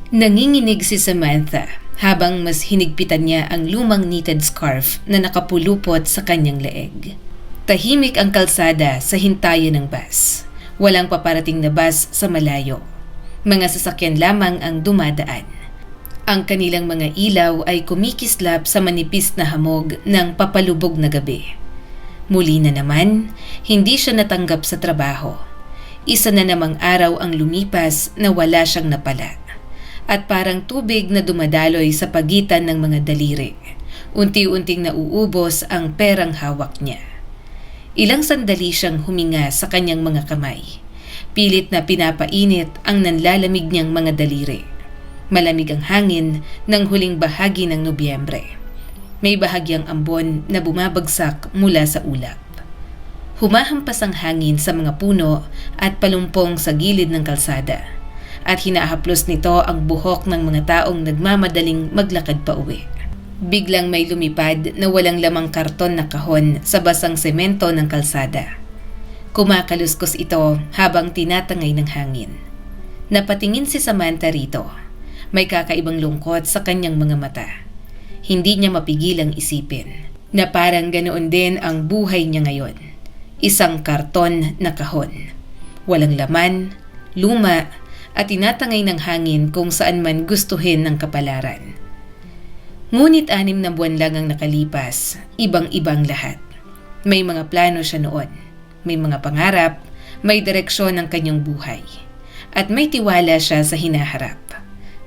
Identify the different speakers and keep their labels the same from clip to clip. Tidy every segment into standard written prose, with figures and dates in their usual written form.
Speaker 1: Nanginginig si Samantha habang mas hinigpitan niya ang lumang knitted scarf na nakapulupot sa kanyang leeg. Tahimik ang kalsada sa hintayan ng bus. Walang paparating na bus sa malayo. Mga sasakyan lamang ang dumadaan. Ang kanilang mga ilaw ay kumikislap sa manipis na hamog ng papalubog na gabi. Muli na naman, hindi siya natanggap sa trabaho. Isa na namang araw ang lumipas na wala siyang napala. At parang tubig na dumadaloy sa pagitan ng mga daliri. Unti-unting nauubos ang perang hawak niya. Ilang sandali siyang huminga sa kanyang mga kamay. Pilit na pinapainit ang nanlalamig niyang mga daliri. Malamig ang hangin ng huling bahagi ng Nobyembre. May bahagyang ambon na bumabagsak mula sa ulap. Humahampas ang hangin sa mga puno at palumpong sa gilid ng kalsada. At hinahaplos nito ang buhok ng mga taong nagmamadaling maglakad pa uwi. Biglang may lumipad na walang lamang karton na kahon sa basang semento ng kalsada. Kumakaluskos ito habang tinatangay ng hangin. Napatingin si Samantha rito. May kakaibang lungkot sa kanyang mga mata. Hindi niya mapigilang isipin na parang ganoon din ang buhay niya ngayon. Isang karton na kahon. Walang laman, luma, at tinatangay ng hangin kung saan man gustuhin ng kapalaran. Ngunit 6 na buwan lang ang nakalipas, ibang-ibang lahat. May mga plano siya noon, may mga pangarap, may direksyon ng kanyang buhay, at may tiwala siya sa hinaharap.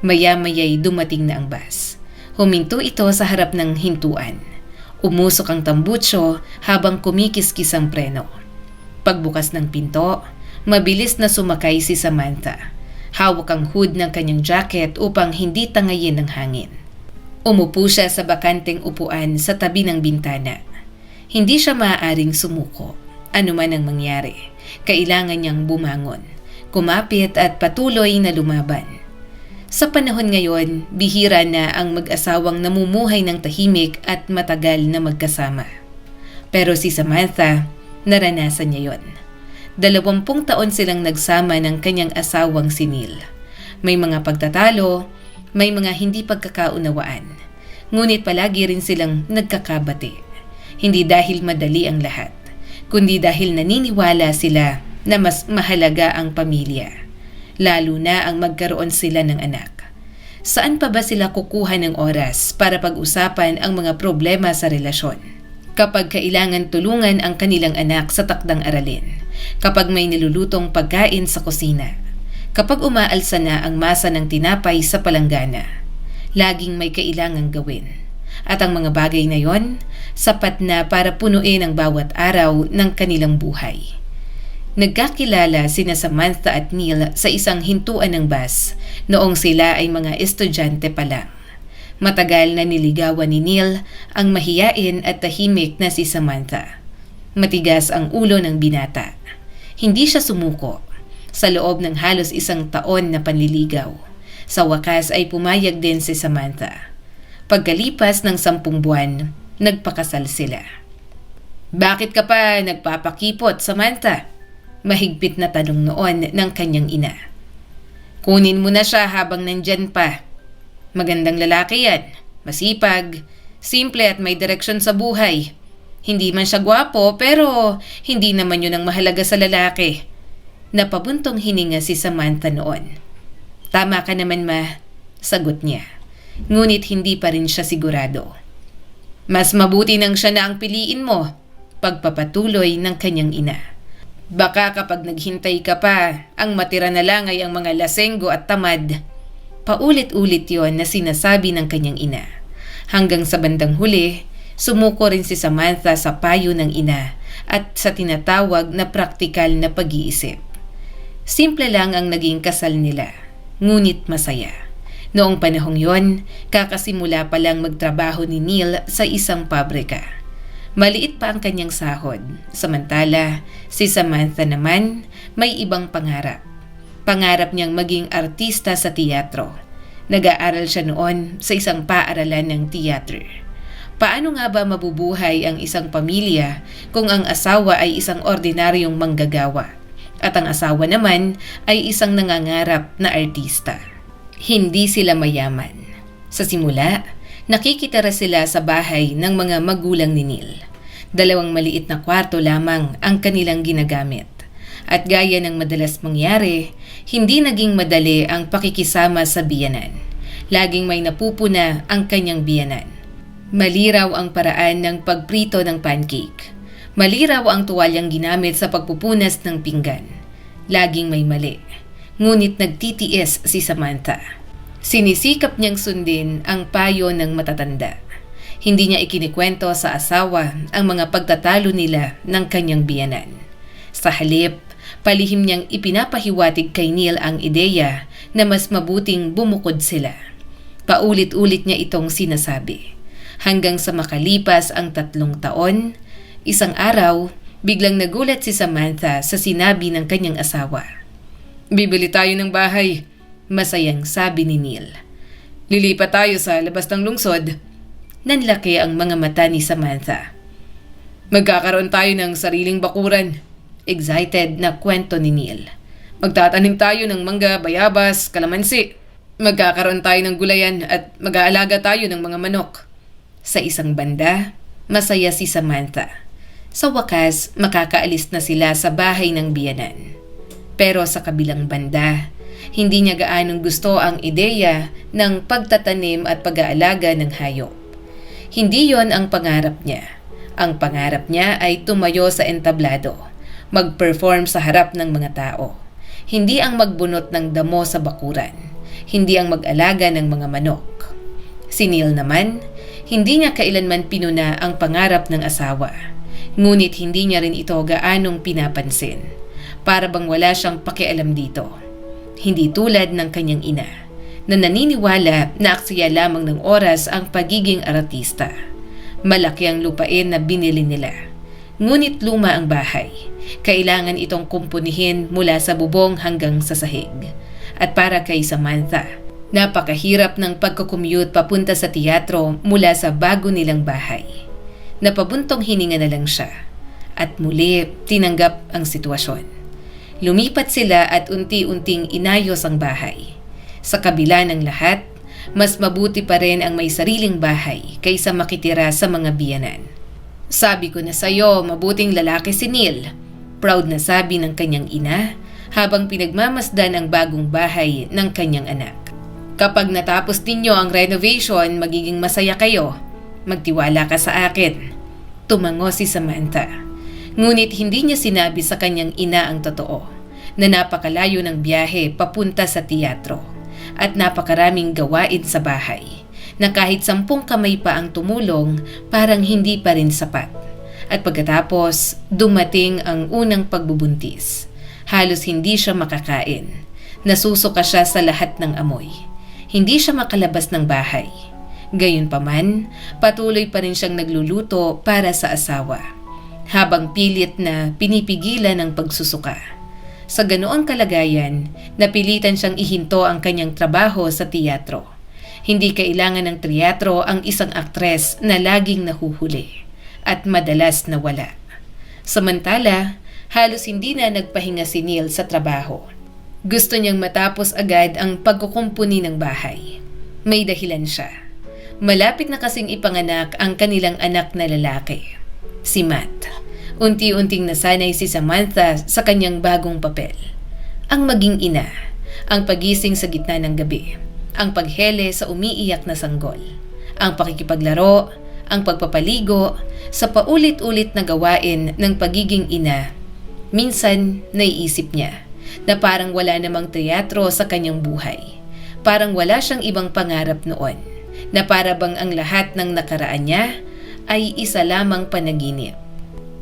Speaker 1: Maya-maya'y dumating na ang bus. Huminto ito sa harap ng hintuan. Umusok ang tambutso habang kumikiskis ang preno. Pagbukas ng pinto, mabilis na sumakay si Samantha. Hawak ang hood ng kanyang jacket upang hindi tangayin ng hangin. Umupo siya sa bakanteng upuan sa tabi ng bintana. Hindi siya maaaring sumuko. Ano man ang mangyari, kailangan niyang bumangon, kumapit at patuloy na lumaban. Sa panahon ngayon, bihira na ang mag-asawang namumuhay ng tahimik at matagal na magkasama. Pero si Samantha, naranasan niya yon. 20 taon silang nagsama ng kanyang asawang si Neil. May mga pagtatalo, may mga hindi pagkakaunawaan. Ngunit palagi rin silang nagkakabati. Hindi dahil madali ang lahat, kundi dahil naniniwala sila na mas mahalaga ang pamilya. Lalo na ang magkaroon sila ng anak. Saan pa ba sila kukuha ng oras para pag-usapan ang mga problema sa relasyon? Kapag kailangan tulungan ang kanilang anak sa takdang aralin, kapag may nilulutong pagkain sa kusina, kapag umaalsa na ang masa ng tinapay sa palanggana, laging may kailangang gawin. At ang mga bagay na yon, sapat na para punuin ang bawat araw ng kanilang buhay. Nagkakilala sina Samantha at Neil sa isang hintuan ng bus noong sila ay mga estudyante pa lang. Matagal na niligawan ni Neil ang mahiyain at tahimik na si Samantha. Matigas ang ulo ng binata. Hindi siya sumuko. Sa loob ng halos 1 taon na panliligaw, sa wakas ay pumayag din si Samantha. Pagkalipas ng 10 buwan, nagpakasal sila. "Bakit ka pa nagpapakipot, Samantha?" Mahigpit na tanong noon ng kanyang ina. "Kunin mo na siya habang nandyan pa. Magandang lalaki yan, masipag, simple at may direksyon sa buhay. Hindi man siya gwapo pero hindi naman yun ang mahalaga sa lalaki." Napabuntong hininga si Samantha noon. "Tama ka naman, ma," sagot niya. Ngunit hindi pa rin siya sigurado. "Mas mabuti nang siya na ang piliin mo," pagpapatuloy ng kanyang ina. "Baka kapag naghintay ka pa, ang matira na lang ay ang mga lasenggo at tamad." Paulit-ulit yon na sinasabi ng kanyang ina. Hanggang sa bandang huli, sumuko rin si Samantha sa payo ng ina at sa tinatawag na praktikal na pag-iisip. Simple lang ang naging kasal nila, ngunit masaya. Noong panahong yon, kakasimula pa lang magtrabaho ni Neil sa isang pabrika. Maliit pa ang kanyang sahod, samantala si Samantha naman may ibang pangarap. Pangarap niyang maging artista sa teatro. Nag-aaral siya noon sa isang paaralan ng teatro. Paano nga ba mabubuhay ang isang pamilya kung ang asawa ay isang ordinaryong manggagawa at ang asawa naman ay isang nangangarap na artista? Hindi sila mayaman. Sa simula, nakikitira sila sa bahay ng mga magulang ni Neil. 2 maliit na kwarto lamang ang kanilang ginagamit. At gaya ng madalas mangyari, hindi naging madali ang pakikisama sa biyanan. Laging may napupuna ang kanyang biyanan. Maliraw ang paraan ng pagprito ng pancake. Maliraw ang tuwalyang ginamit sa pagpupunas ng pinggan. Laging may mali. Ngunit nagtitiis si Samantha. Sinisikap niyang sundin ang payo ng matatanda. Hindi niya ikinikwento sa asawa ang mga pagtatalo nila ng kanyang biyanan. Sa halip, palihim niyang ipinapahiwatig kay Neil ang ideya na mas mabuting bumukod sila. Paulit-ulit niya itong sinasabi. Hanggang sa makalipas ang 3 taon, isang araw, biglang nagulat si Samantha sa sinabi ng kanyang asawa. "Bibili tayo ng bahay," masayang sabi ni Neil. "Lilipat tayo sa labas ng lungsod." Nanlaki ang mga mata ni Samantha. "Magkakaroon tayo ng sariling bakuran," excited na kwento ni Neil. "Magtatanim tayo ng mangga, bayabas, kalamansi. Magkakaroon tayo ng gulayan at mag-aalaga tayo ng mga manok." Sa isang banda, masaya si Samantha. Sa wakas, makakaalis na sila sa bahay ng biyanan. Pero sa kabilang banda, hindi niya gaanong gusto ang ideya ng pagtatanim at pag-aalaga ng hayop. Hindi yon ang pangarap niya. Ang pangarap niya ay tumayo sa entablado, mag-perform sa harap ng mga tao. Hindi ang magbunot ng damo sa bakuran. Hindi ang mag-alaga ng mga manok. Si Neil naman, hindi niya kailanman pinuna ang pangarap ng asawa. Ngunit hindi niya rin ito gaanong pinapansin. Para bang wala siyang pakialam dito. Hindi tulad ng kanyang ina, na naniniwala na aksaya lamang ng oras ang pagiging artista. Malaki ang lupain na binili nila. Ngunit luma ang bahay. Kailangan itong kumpunihin mula sa bubong hanggang sa sahig. At para kay Samantha, napakahirap ng pagkukommute papunta sa teatro mula sa bago nilang bahay. Napabuntong hininga na lang siya. At muli, tinanggap ang sitwasyon. Lumipat sila at unti-unting inayos ang bahay. Sa kabila ng lahat, mas mabuti pa rin ang may sariling bahay kaysa makitira sa mga biyanan. "Sabi ko na sa'yo, mabuting lalaki si Neil," proud na sabi ng kanyang ina habang pinagmamasdan ang bagong bahay ng kanyang anak. "Kapag natapos ninyo ang renovation, magiging masaya kayo. Magtiwala ka sa akin." Tumango si Samantha. Ngunit hindi niya sinabi sa kanyang ina ang totoo, na napakalayo ng biyahe papunta sa teatro at napakaraming gawain sa bahay, na kahit 10 kamay pa ang tumulong, parang hindi pa rin sapat. At pagkatapos, dumating ang unang pagbubuntis. Halos hindi siya makakain. Nasusuka siya sa lahat ng amoy. Hindi siya makalabas ng bahay. Gayunpaman, patuloy pa rin siyang nagluluto para sa asawa, habang pilit na pinipigilan ang pagsusuka. Sa ganoong kalagayan, napilitan siyang ihinto ang kanyang trabaho sa teatro. Hindi kailangan ng teatro ang isang aktres na laging nahuhuli at madalas nawala. Samantala, halos hindi na nagpahinga si Neil sa trabaho. Gusto niyang matapos agad ang pagkukumpuni ng bahay. May dahilan siya. Malapit na kasing ipanganak ang kanilang anak na lalaki, si Matt. Unti-unting nasanay si Samantha sa kanyang bagong papel. Ang maging ina, ang pagising sa gitna ng gabi, ang paghele sa umiiyak na sanggol, ang pakikipaglaro, ang pagpapaligo, sa paulit-ulit na gawain ng pagiging ina. Minsan, naiisip niya na parang wala namang teatro sa kanyang buhay. Parang wala siyang ibang pangarap noon, na para bang ang lahat ng nakaraan niya ay isa lamang panaginip.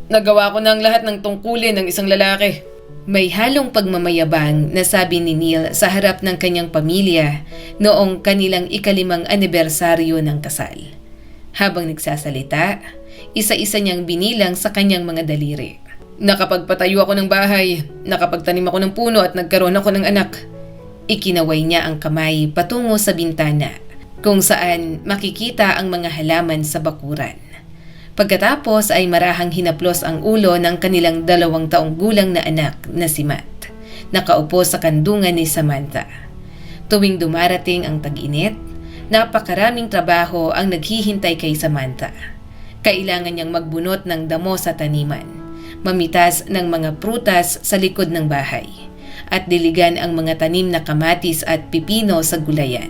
Speaker 1: "Nagawa ko na ang lahat ng tungkulin ng isang lalaki." May halong pagmamayabang na sabi ni Neil sa harap ng kanyang pamilya noong kanilang 5th anibersaryo ng kasal. Habang nagsasalita, isa-isa niyang binilang sa kanyang mga daliri. "Nakapagpatayo ako ng bahay, nakapagtanim ako ng puno at nagkaroon ako ng anak." Ikinaway niya ang kamay patungo sa bintana, kung saan makikita ang mga halaman sa bakuran. Pagkatapos ay marahang hinaplos ang ulo ng kanilang 2 taong gulang na anak na si Matt, nakaupo sa kandungan ni Samantha. Tuwing dumarating ang tag-init, napakaraming trabaho ang naghihintay kay Samantha. Kailangan niyang magbunot ng damo sa taniman, mamitas ng mga prutas sa likod ng bahay, at diligan ang mga tanim na kamatis at pipino sa gulayan.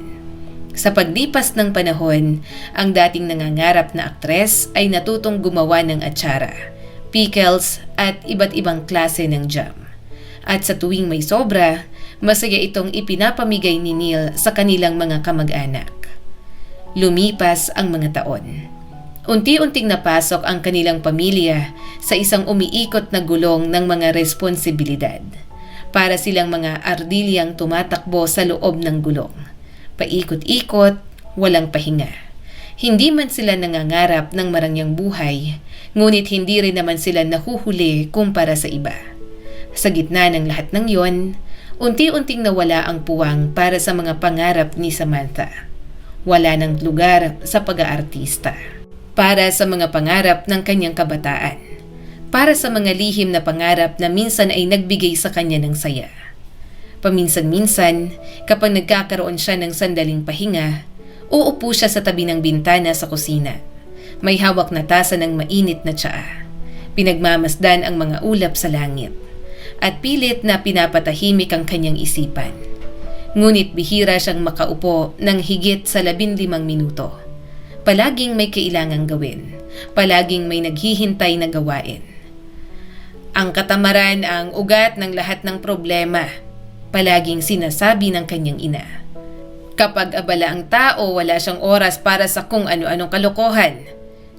Speaker 1: Sa paglipas ng panahon, ang dating nangangarap na aktres ay natutong gumawa ng atsara, pickles at iba't ibang klase ng jam. At sa tuwing may sobra, masaya itong ipinapamigay ni Neil sa kanilang mga kamag-anak. Lumipas ang mga taon. Unti-unting napasok ang kanilang pamilya sa isang umiikot na gulong ng mga responsibilidad. Para silang mga ardilyang tumatakbo sa loob ng gulong. Paikot-ikot, walang pahinga. Hindi man sila nangangarap ng marangyang buhay, ngunit hindi rin naman sila nahuhuli kumpara sa iba. Sa gitna ng lahat ng yon, unti-unting nawala ang puwang para sa mga pangarap ni Samantha. Wala ng lugar sa pag-aartista. Para sa mga pangarap ng kanyang kabataan. Para sa mga lihim na pangarap na minsan ay nagbigay sa kanya ng saya. Paminsan-minsan, kapag nagkakaroon siya ng sandaling pahinga, uupo siya sa tabi ng bintana sa kusina. May hawak na tasa ng mainit na tsaa. Pinagmamasdan ang mga ulap sa langit. At pilit na pinapatahimik ang kanyang isipan. Ngunit bihira siyang makaupo ng higit sa 15 minuto. Palaging may kailangang gawin. Palaging may naghihintay na gawain. Ang katamaran ang ugat ng lahat ng problema. Palaging sinasabi ng kanyang ina. Kapag abala ang tao, wala siyang oras para sa kung ano-anong kalokohan.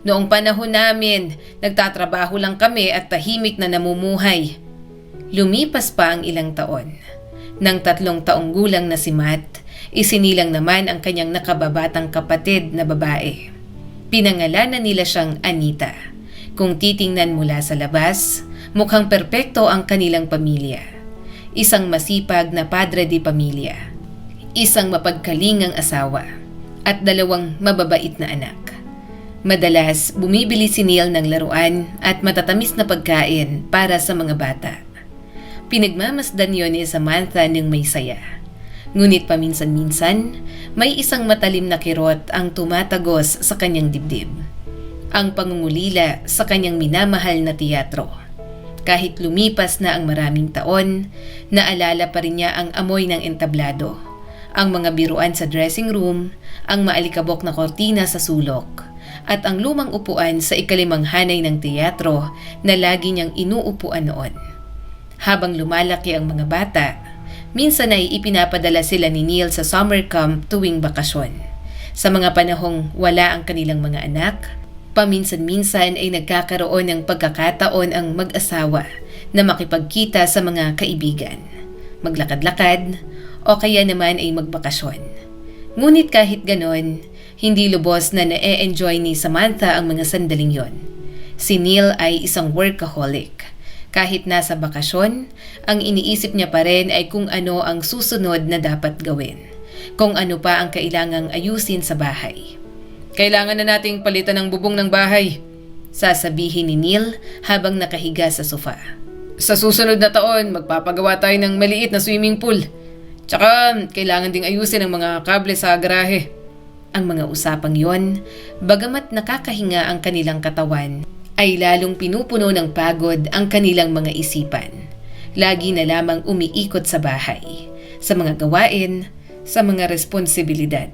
Speaker 1: Noong panahon namin, nagtatrabaho lang kami at tahimik na namumuhay. Lumipas pa ang ilang taon. Nang 3 taong gulang na si Matt, isinilang naman ang kanyang nakababatang kapatid na babae. Pinangalanan nila siyang Anita. Kung titingnan mula sa labas, mukhang perpekto ang kanilang pamilya. Isang masipag na padre de pamilya, isang mapagkalingang asawa, at 2 mababait na anak. Madalas, bumibili si Neil ng laruan at matatamis na pagkain para sa mga bata. Pinagmamasdan yun ni Samantha ng may saya. Ngunit paminsan-minsan, may isang matalim na kirot ang tumatagos sa kanyang dibdib. Ang pangungulila sa kanyang minamahal na teatro. Kahit lumipas na ang maraming taon, naalala pa rin niya ang amoy ng entablado, ang mga biruan sa dressing room, ang maalikabok na kortina sa sulok, at ang lumang upuan sa ikalimang hanay ng teatro na lagi niyang inuupuan noon. Habang lumalaki ang mga bata, minsan ay ipinapadala sila ni Neil sa summer camp tuwing bakasyon. Sa mga panahong wala ang kanilang mga anak, paminsan-minsan ay nagkakaroon ng pagkakataon ang mag-asawa na makipagkita sa mga kaibigan, maglakad-lakad, o kaya naman ay magbakasyon. Ngunit kahit ganon, hindi lubos na na-e-enjoy ni Samantha ang mga sandaling yon. Si Neil ay isang workaholic. Kahit nasa bakasyon, ang iniisip niya pa rin ay kung ano ang susunod na dapat gawin, kung ano pa ang kailangang ayusin sa bahay. Kailangan na nating palitan ang bubong ng bahay, sasabihin ni Neil habang nakahiga sa sofa. Sa susunod na taon, magpapagawa tayo ng maliit na swimming pool. Tsaka, kailangan ding ayusin ang mga kable sa garahe. Ang mga usapang yon, bagamat nakakahinga ang kanilang katawan, ay lalong pinupuno ng pagod ang kanilang mga isipan. Lagi na lamang umiikot sa bahay, sa mga gawain, sa mga responsibilidad.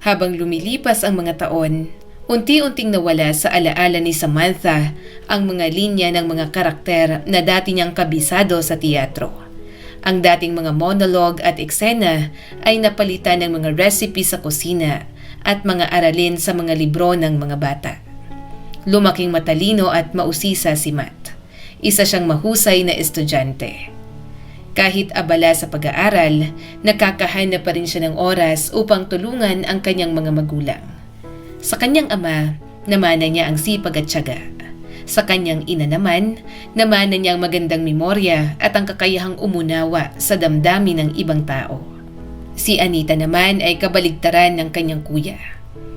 Speaker 1: Habang lumilipas ang mga taon, unti-unting nawala sa alaala ni Samantha ang mga linya ng mga karakter na dati niyang kabisado sa teatro. Ang dating mga monologue at eksena ay napalitan ng mga recipe sa kusina at mga aralin sa mga libro ng mga bata. Lumaking matalino at mausisa si Matt. Isa siyang mahusay na estudyante. Kahit abala sa pag-aaral, nakakahanap pa rin siya ng oras upang tulungan ang kanyang mga magulang. Sa kanyang ama, namana niya ang sipag at tiyaga. Sa kanyang ina naman, namana niya ang magandang memorya at ang kakayahang umunawa sa damdamin ng ibang tao. Si Anita naman ay kabaligtaran ng kanyang kuya.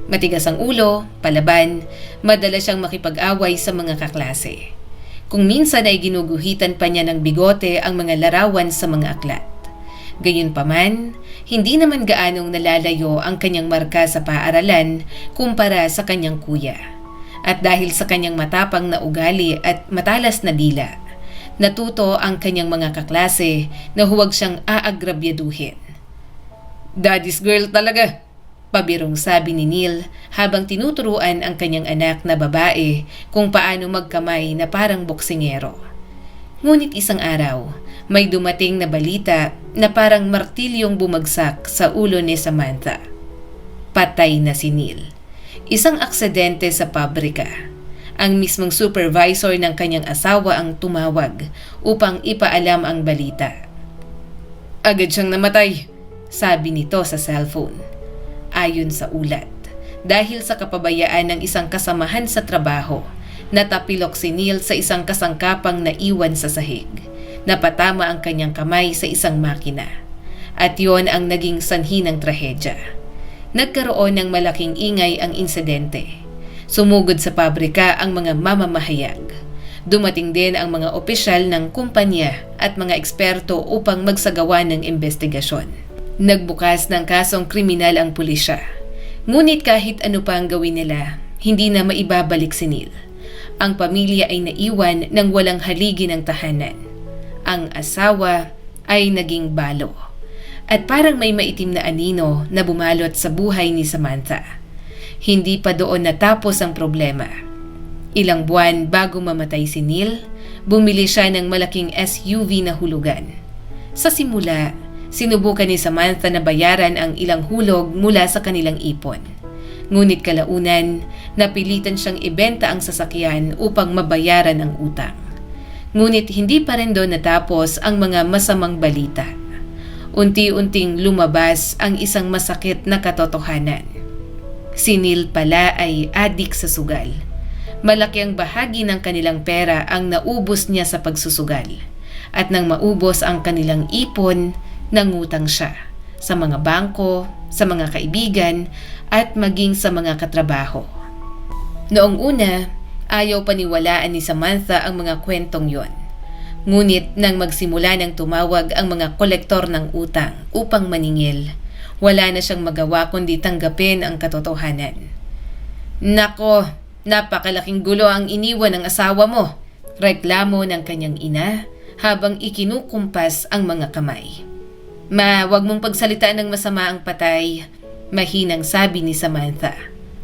Speaker 1: Matigas ang ulo, palaban, madalas siyang makipag-away sa mga kaklase. Kung minsan ay ginuguhitan pa niya ng bigote ang mga larawan sa mga aklat. Gayunpaman, Hindi naman gaanong nalalayo ang kanyang marka sa paaralan kumpara sa kanyang kuya. At dahil sa kanyang matapang na ugali at matalas na dila, natuto ang kanyang mga kaklase na huwag siyang aagrabyaduhin. "Daddy's girl talaga," pabirong sabi ni Neil habang tinuturuan ang kanyang anak na babae kung paano magkamay na parang boksingero. Ngunit isang araw, may dumating na balita na parang martilyong bumagsak sa ulo ni Samantha. Patay na si Neil. Isang aksidente sa pabrika. Ang mismong supervisor ng kanyang asawa ang tumawag upang ipaalam ang balita. "Agad siyang namatay," sabi nito sa cellphone. Ayon sa ulat, dahil sa kapabayaan ng isang kasamahan sa trabaho, natapilok si Neil sa isang kasangkapang naiwan sa sahig. Napatama ang kanyang kamay sa isang makina. At yon ang naging sanhi ng trahedya. Nagkaroon ng malaking ingay ang insidente. Sumugod sa pabrika ang mga mamamahayag. Dumating din ang mga opisyal ng kumpanya at mga eksperto upang magsagawa ng investigasyon. Nagbukas ng kasong kriminal ang pulisya. Ngunit kahit ano pa ang gawin nila, hindi na maibabalik si Neil. Ang pamilya ay naiwan ng walang haligi ng tahanan. Ang asawa ay naging balo. At parang may maitim na anino na bumalot sa buhay ni Samantha. Hindi pa doon natapos ang problema. Ilang buwan bago mamatay si Neil, bumili siya ng malaking SUV na hulugan. Sa simula, sinubukan ni Samantha na bayaran ang ilang hulog mula sa kanilang ipon. Ngunit kalaunan, napilitan siyang ibenta ang sasakyan upang mabayaran ang utang. Ngunit hindi pa rin doon natapos ang mga masamang balita. Unti-unting lumabas ang isang masakit na katotohanan. Si Neil pala ay adik sa sugal. Malaki ang bahagi ng kanilang pera ang naubos niya sa pagsusugal. At nang maubos ang kanilang ipon, nangutang siya sa mga bangko, sa mga kaibigan, at maging sa mga katrabaho. Noong una, ayaw paniwalaan ni Samantha ang mga kwentong yon. Ngunit nang magsimula ng tumawag ang mga kolektor ng utang upang maningil, wala na siyang magawa kundi tanggapin ang katotohanan. "Nako, napakalaking gulo ang iniwan ng asawa mo," reklamo ng kanyang ina habang ikinukumpas ang mga kamay. "Ma, wag mong pagsalitaan ng masama ang patay," mahinang sabi ni Samantha.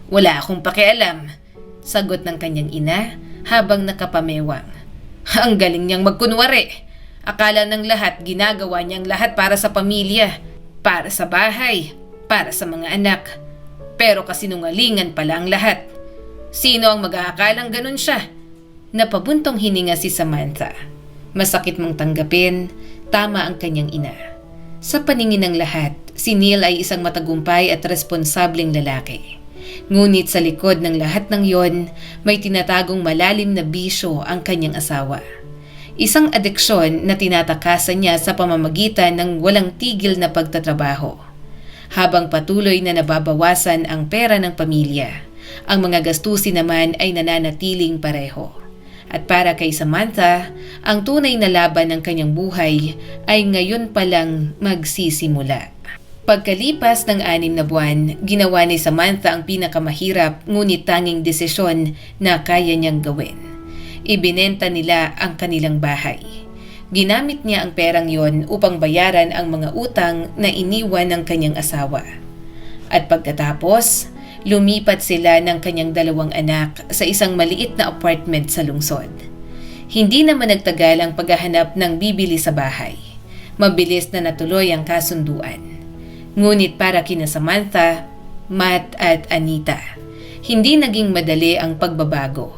Speaker 1: "Wala akong pakialam," sagot ng kanyang ina habang nakapamewang. "Ang galing niyang magkunwari. Akala ng lahat ginagawa niyang lahat para sa pamilya, para sa bahay, para sa mga anak. Pero kasinungalingan pala ang lahat. Sino ang mag-aakalang ganun siya?" Napabuntong hininga si Samantha. Masakit mong tanggapin, tama ang kanyang ina. Sa paningin ng lahat, si Neil ay isang matagumpay at responsableng lalaki. Ngunit sa likod ng lahat ng yon, may tinatagong malalim na bisyo ang kanyang asawa. Isang adeksyon na tinatakasan niya sa pamamagitan ng walang tigil na pagtatrabaho. Habang patuloy na nababawasan ang pera ng pamilya, ang mga gastusin naman ay nananatiling pareho. At para kay Samantha, ang tunay na laban ng kanyang buhay ay ngayon palang magsisimula. Pagkalipas ng 6 na buwan, ginawa ni Samantha ang pinakamahirap ngunit tanging desisyon na kaya niyang gawin. Ibinenta nila ang kanilang bahay. Ginamit niya ang perang yon upang bayaran ang mga utang na iniwan ng kanyang asawa. At pagkatapos, lumipat sila ng kanyang 2 anak sa isang maliit na apartment sa lungsod. Hindi naman nagtagal ang paghahanap ng bibili sa bahay. Mabilis na natuloy ang kasunduan. Ngunit para kina Samantha, Matt at Anita, hindi naging madali ang pagbabago.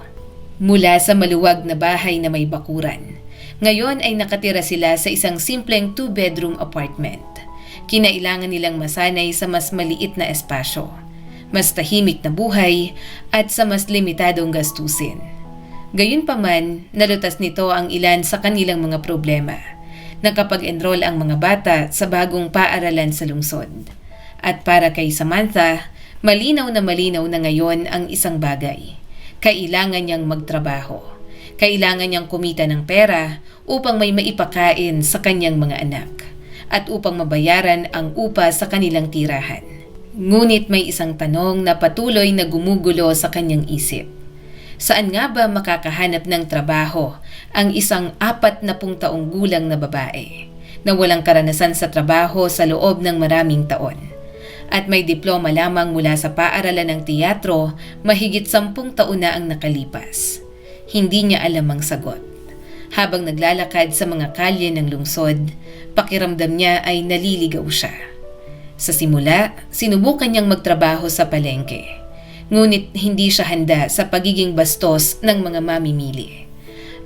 Speaker 1: Mula sa maluwag na bahay na may bakuran, ngayon ay nakatira sila sa isang simpleng 2-bedroom apartment. Kinailangan nilang masanay sa mas maliit na espasyo, mas tahimik na buhay at sa mas limitadong gastusin. Gayunpaman, nalutas nito ang ilan sa kanilang mga problema. Nakapag-enroll ang mga bata sa bagong paaralan sa lungsod. At para kay Samantha, malinaw na ngayon ang isang bagay. Kailangan niyang magtrabaho. Kailangan niyang kumita ng pera upang may maipakain sa kanyang mga anak. at upang mabayaran ang upa sa kanilang tirahan. Ngunit may isang tanong na patuloy na gumugulo sa kanyang isip. Saan nga ba makakahanap ng trabaho ang isang 40 taong gulang na babae na walang karanasan sa trabaho sa loob ng maraming taon? At may diploma lamang mula sa paaralan ng teatro, mahigit 10 taon na ang nakalipas. Hindi niya alam ang sagot. Habang naglalakad sa mga kalye ng lungsod, pakiramdam niya ay naliligaw siya. Sa simula, sinubukan niyang magtrabaho sa palengke. Ngunit hindi siya handa sa pagiging bastos ng mga mamimili.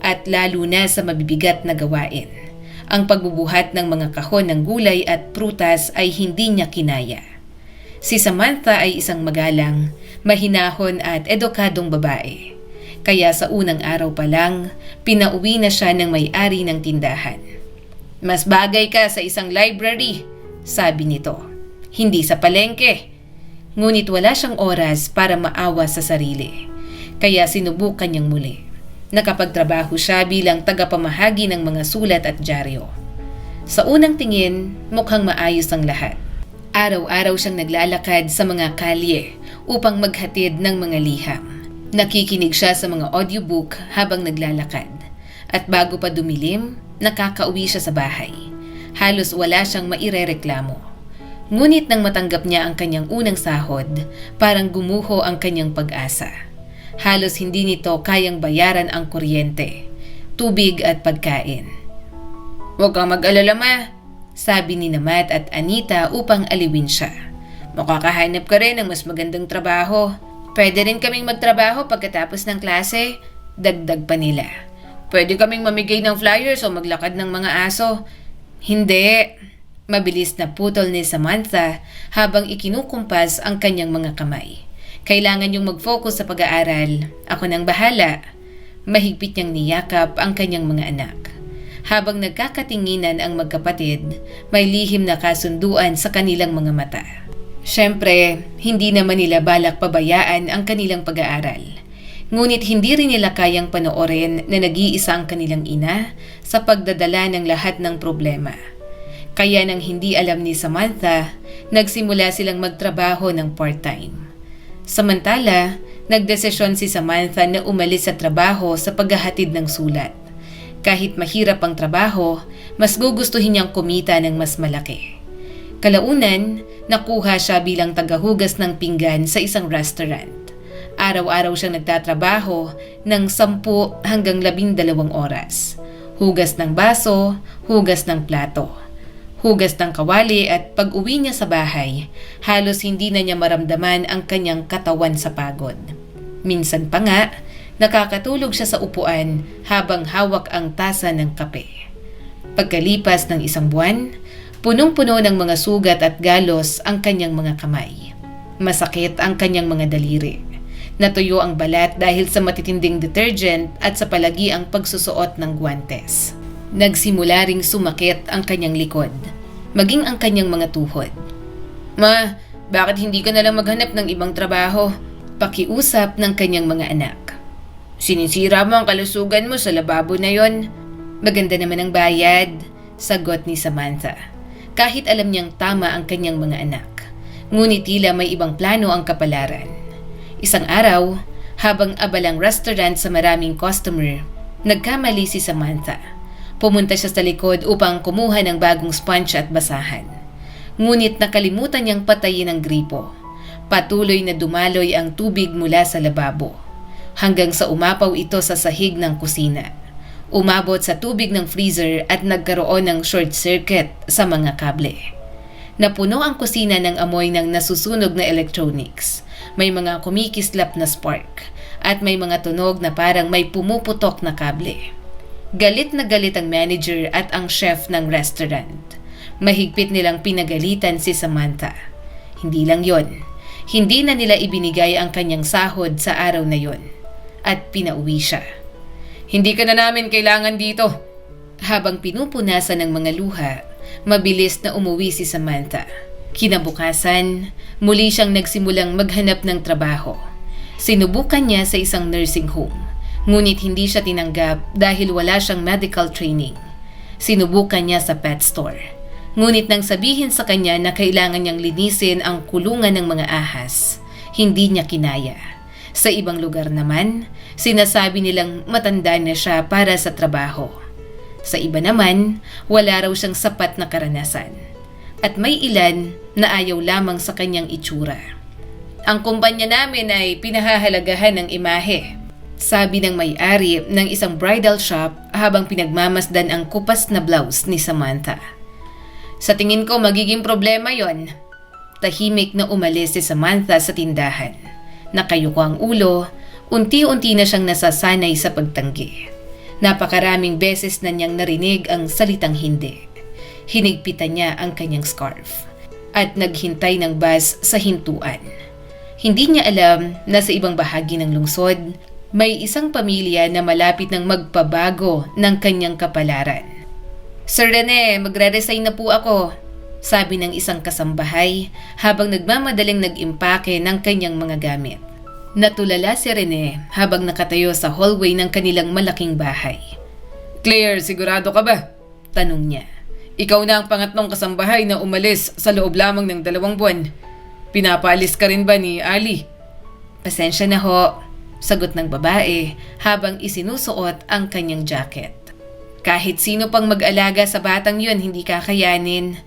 Speaker 1: At lalo na sa mabibigat na gawain. Ang pagbubuhat ng mga kahon ng gulay at prutas ay hindi niya kinaya. Si Samantha ay isang magalang, mahinahon at edukadong babae. Kaya sa unang araw pa lang, pinauwi na siya ng may-ari ng tindahan. Mas bagay ka sa isang library, sabi nito. Hindi sa palengke. Ngunit wala siyang oras para maawa sa sarili. Kaya sinubukan niyang muli. Nakapagtrabaho siya bilang tagapamahagi ng mga sulat at dyaryo. Sa unang tingin, mukhang maayos ang lahat. Araw-araw siyang naglalakad sa mga kalye upang maghatid ng mga liham. Nakikinig siya sa mga audiobook habang naglalakad. At bago pa dumilim, nakakauwi siya sa bahay. Halos wala siyang mairereklamo. Ngunit nang matanggap niya ang kanyang unang sahod, parang gumuho ang kanyang pag-asa. Halos hindi nito kayang bayaran ang kuryente, tubig at pagkain. "Huwag kang mag-alala, ma," sabi ni Matt at Anita upang aliwin siya. "Makakahanap ka rin ng mas magandang trabaho. Pwede rin kaming magtrabaho pagkatapos ng klase," dagdag pa nila. "Pwede kaming mamigay ng flyers o maglakad ng mga aso." "Hindi," mabilis na putol ni Samantha habang ikinukumpas ang kanyang mga kamay. "Kailangan yung mag-focus sa pag-aaral. Ako nang bahala." Mahigpit niyang niyakap ang kanyang mga anak. Habang nagkakatinginan ang magkapatid, may lihim na kasunduan sa kanilang mga mata. Siyempre, hindi naman nila balak pabayaan ang kanilang pag-aaral. Ngunit hindi rin nila kayang panoorin na nag-iisa ang kanilang ina sa pagdadala ng lahat ng problema. Kaya nang hindi alam ni Samantha, nagsimula silang magtrabaho ng part-time. Samantala, nagdesisyon si Samantha na umalis sa trabaho sa paghahatid ng sulat. Kahit mahirap ang trabaho, mas gugustuhin niyang kumita ng mas malaki. Kalaunan, nakuha siya bilang tagahugas ng pinggan sa isang restaurant. Araw-araw siyang nagtatrabaho ng 10 hanggang 12 oras. Hugas ng baso, hugas ng plato, hugas ng kawali at pag-uwi niya sa bahay, halos hindi na niya maramdaman ang kanyang katawan sa pagod. Minsan pa nga, nakakatulog siya sa upuan habang hawak ang tasa ng kape. Pagkalipas ng isang buwan, punong-puno ng mga sugat at galos ang kanyang mga kamay. Masakit ang kanyang mga daliri. Natuyo ang balat dahil sa matitinding detergent at sa palagi ang pagsusuot ng guwantes. Nagsimula ring sumakit ang kanyang likod, maging ang kanyang mga tuhod. "Ma, bakit hindi ka nalang maghanap ng ibang trabaho?" Pakiusap ng kanyang mga anak. "Sinisira mo ang kalusugan mo sa lababo na yon." "Maganda naman ang bayad," sagot ni Samantha. Kahit alam niyang tama ang kanyang mga anak, ngunit tila may ibang plano ang kapalaran. Isang araw, habang abalang restaurant sa maraming customer, nagkamali si Samantha. Pumunta siya sa likod upang kumuha ng bagong sponge at basahan. Ngunit nakalimutan niyang patayin ang gripo. Patuloy na dumaloy ang tubig mula sa lababo, hanggang sa umapaw ito sa sahig ng kusina. Umabot sa tubig ng freezer at nagkaroon ng short circuit sa mga kable. Napuno ang kusina ng amoy ng nasusunog na electronics. May mga kumikislap na spark at may mga tunog na parang may pumuputok na kable. Galit na galit ang manager at ang chef ng restaurant. Mahigpit nilang pinagalitan si Samantha. Hindi lang yon, hindi na nila ibinigay ang kanyang sahod sa araw na yon at pinauwi siya. "Hindi ka na namin kailangan dito." Habang pinupunasan ng mga luha, mabilis na umuwi si Samantha. Kinabukasan, muli siyang nagsimulang maghanap ng trabaho. Sinubukan niya sa isang nursing home, ngunit hindi siya tinanggap dahil wala siyang medical training. Sinubukan niya sa pet store, Ngunit nang sabihin sa kanya na kailangan niyang linisin ang kulungan ng mga ahas, hindi niya kinaya. Sa ibang lugar naman, sinasabi nilang matanda na siya para sa trabaho. Sa iba naman, wala raw siyang sapat na karanasan. At may ilan na ayaw lamang sa kanyang itsura. Ang kumpanya namin ay pinahahalagahan ng imahe, sabi ng may-ari ng isang bridal shop habang pinagmamasdan ang kupas na blouse ni Samantha. Sa tingin ko magiging problema yon. Tahimik na umalis si Samantha sa tindahan. Nakayuko ang ulo, unti-unti na siyang nasasanay sa pagtanggi. Napakaraming beses na niyang narinig ang salitang hindi. Hinigpitan niya ang kanyang scarf at naghintay ng bus sa hintuan. Hindi niya alam na sa ibang bahagi ng lungsod, may isang pamilya na malapit ng magpabago ng kanyang kapalaran. Sir Rene, magre-resign na po ako, sabi ng isang kasambahay habang nagmamadaling nag-impake ng kanyang mga gamit. Natulala si Rene habang nakatayo sa hallway ng kanilang malaking bahay. Claire, sigurado ka ba? Tanong niya. Ikaw na ang pangatlong kasambahay na umalis sa loob lamang ng 2 buwan. Pinapaalis ka rin ba ni Ali? Pasensya na ho, sagot ng babae habang isinusuot ang kanyang jacket. Kahit sino pang mag-alaga sa batang yun hindi kakayanin.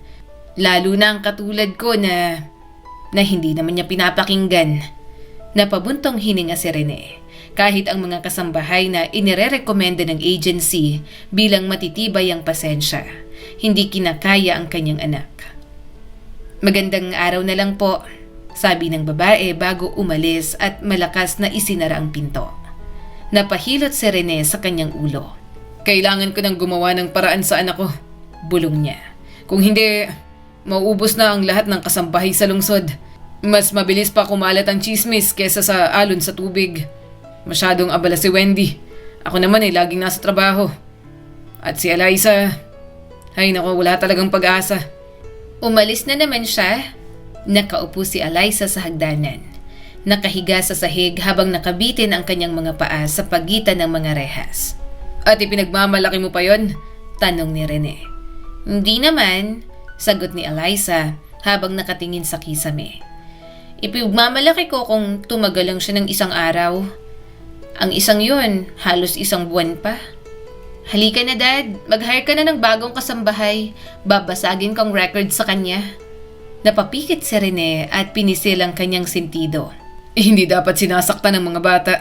Speaker 1: Lalo na ang katulad ko na hindi naman niya pinapakinggan. Napabuntong hininga si Rene. Kahit ang mga kasambahay na inirerekomenda ng agency bilang matitibay ang pasensya, hindi kinakaya ang kanyang anak. Magandang araw na lang po, sabi ng babae bago umalis at malakas na isinara ang pinto. Napahilot si Rene sa kanyang ulo. Kailangan ko nang gumawa ng paraan sa anak ko, bulong niya. Kung hindi, mauubos na ang lahat ng kasambahay sa lungsod. Mas mabilis pa kumalat ang chismis kesa sa alon sa tubig. Masyadong abala si Wendy. Ako naman ay laging nasa trabaho. At si Eliza, ay nako, wala talagang pag-asa. Umalis na naman siya. Nakaupo si Eliza sa hagdanan. Nakahiga sa sahig habang nakabitin ang kanyang mga paa sa pagitan ng mga rehas. At ipinagmamalaki mo pa yon? Tanong ni Rene. Hindi naman, sagot ni Eliza habang nakatingin sa kisame. Ipagmamalaki ko kung tumagal lang siya ng 1 araw. Ang isang yun, halos 1 buwan pa. Halika na Dad, mag-hire ka na ng bagong kasambahay. Babasagin kong record sa kanya. Napapikit si Rene at pinisil ang kanyang sentido. Hindi dapat sinasaktan ng mga bata.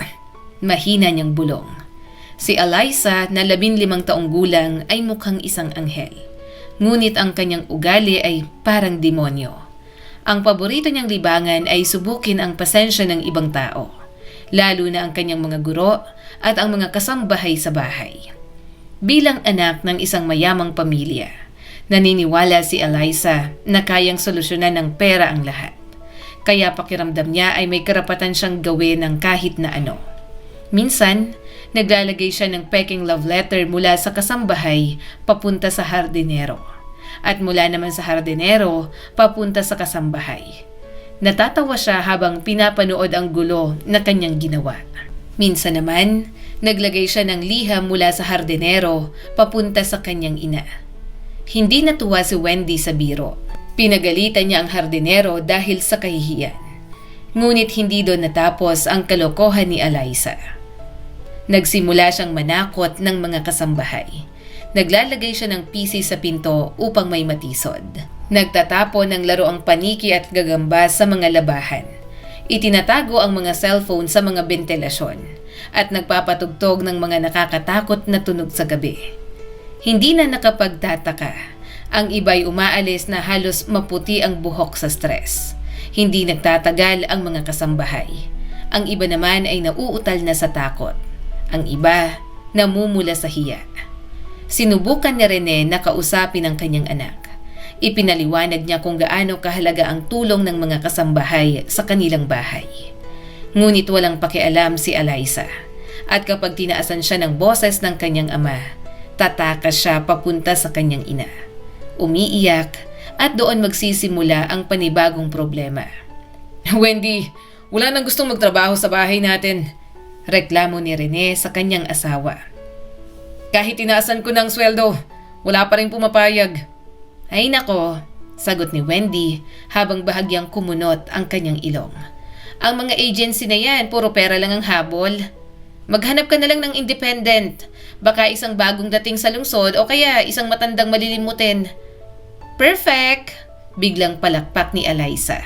Speaker 1: Mahina niyang bulong. Si Eliza na 15 taong gulang ay mukhang isang anghel. Ngunit ang kanyang ugali ay parang demonyo. Ang paborito niyang libangan ay subukin ang pasensya ng ibang tao. Lalo na ang kanyang mga guro at ang mga kasambahay sa bahay. Bilang anak ng isang mayamang pamilya, naniniwala si Eliza na kayang solusyonan ng pera ang lahat. Kaya pakiramdam niya ay may karapatan siyang gawin ng kahit na ano. Minsan, naglalagay siya ng peking love letter mula sa kasambahay papunta sa hardinero. At mula naman sa hardinero papunta sa kasambahay. Natatawa siya habang pinapanood ang gulo na kanyang ginawa. Minsan naman, naglagay siya ng liham mula sa hardinero papunta sa kanyang ina. Hindi natuwa si Wendy sa biro. Pinagalitan niya ang hardinero dahil sa kahihiyan. Ngunit hindi doon natapos ang kalokohan ni Eliza. Nagsimula siyang manakot ng mga kasambahay. Naglalagay siya ng PC sa pinto upang may matisod. Nagtatapon ng laroang paniki at gagamba sa mga labahan. Itinatago ang mga cellphone sa mga bentilasyon at nagpapatugtog ng mga nakakatakot na tunog sa gabi. Hindi na nakapagtataka. Ang iba'y umaalis na halos maputi ang buhok sa stress. Hindi nagtatagal ang mga kasambahay. Ang iba naman ay nauutal na sa takot. Ang iba, namumula sa hiya. Sinubukan ni Rene na kausapin ang kanyang anak. Ipinaliwanag niya kung gaano kahalaga ang tulong ng mga kasambahay sa kanilang bahay. Ngunit walang pakialam si Eliza. At kapag tinaasan siya ng boses ng kanyang ama, tatakas siya papunta sa kanyang ina. Umiiyak at doon magsisimula ang panibagong problema. Wendy, wala nang gustong magtrabaho sa bahay natin. Reklamo ni Rene sa kanyang asawa. Kahit tinaasan ko ng sweldo, wala pa rin pumapayag. Ay nako, sagot ni Wendy habang bahagyang kumunot ang kanyang ilong. Ang mga agency na yan, puro pera lang ang habol. Maghanap ka na lang ng independent. Baka isang bagong dating sa lungsod o kaya isang matandang malilimutin. Perfect! Biglang palakpak ni Eliza.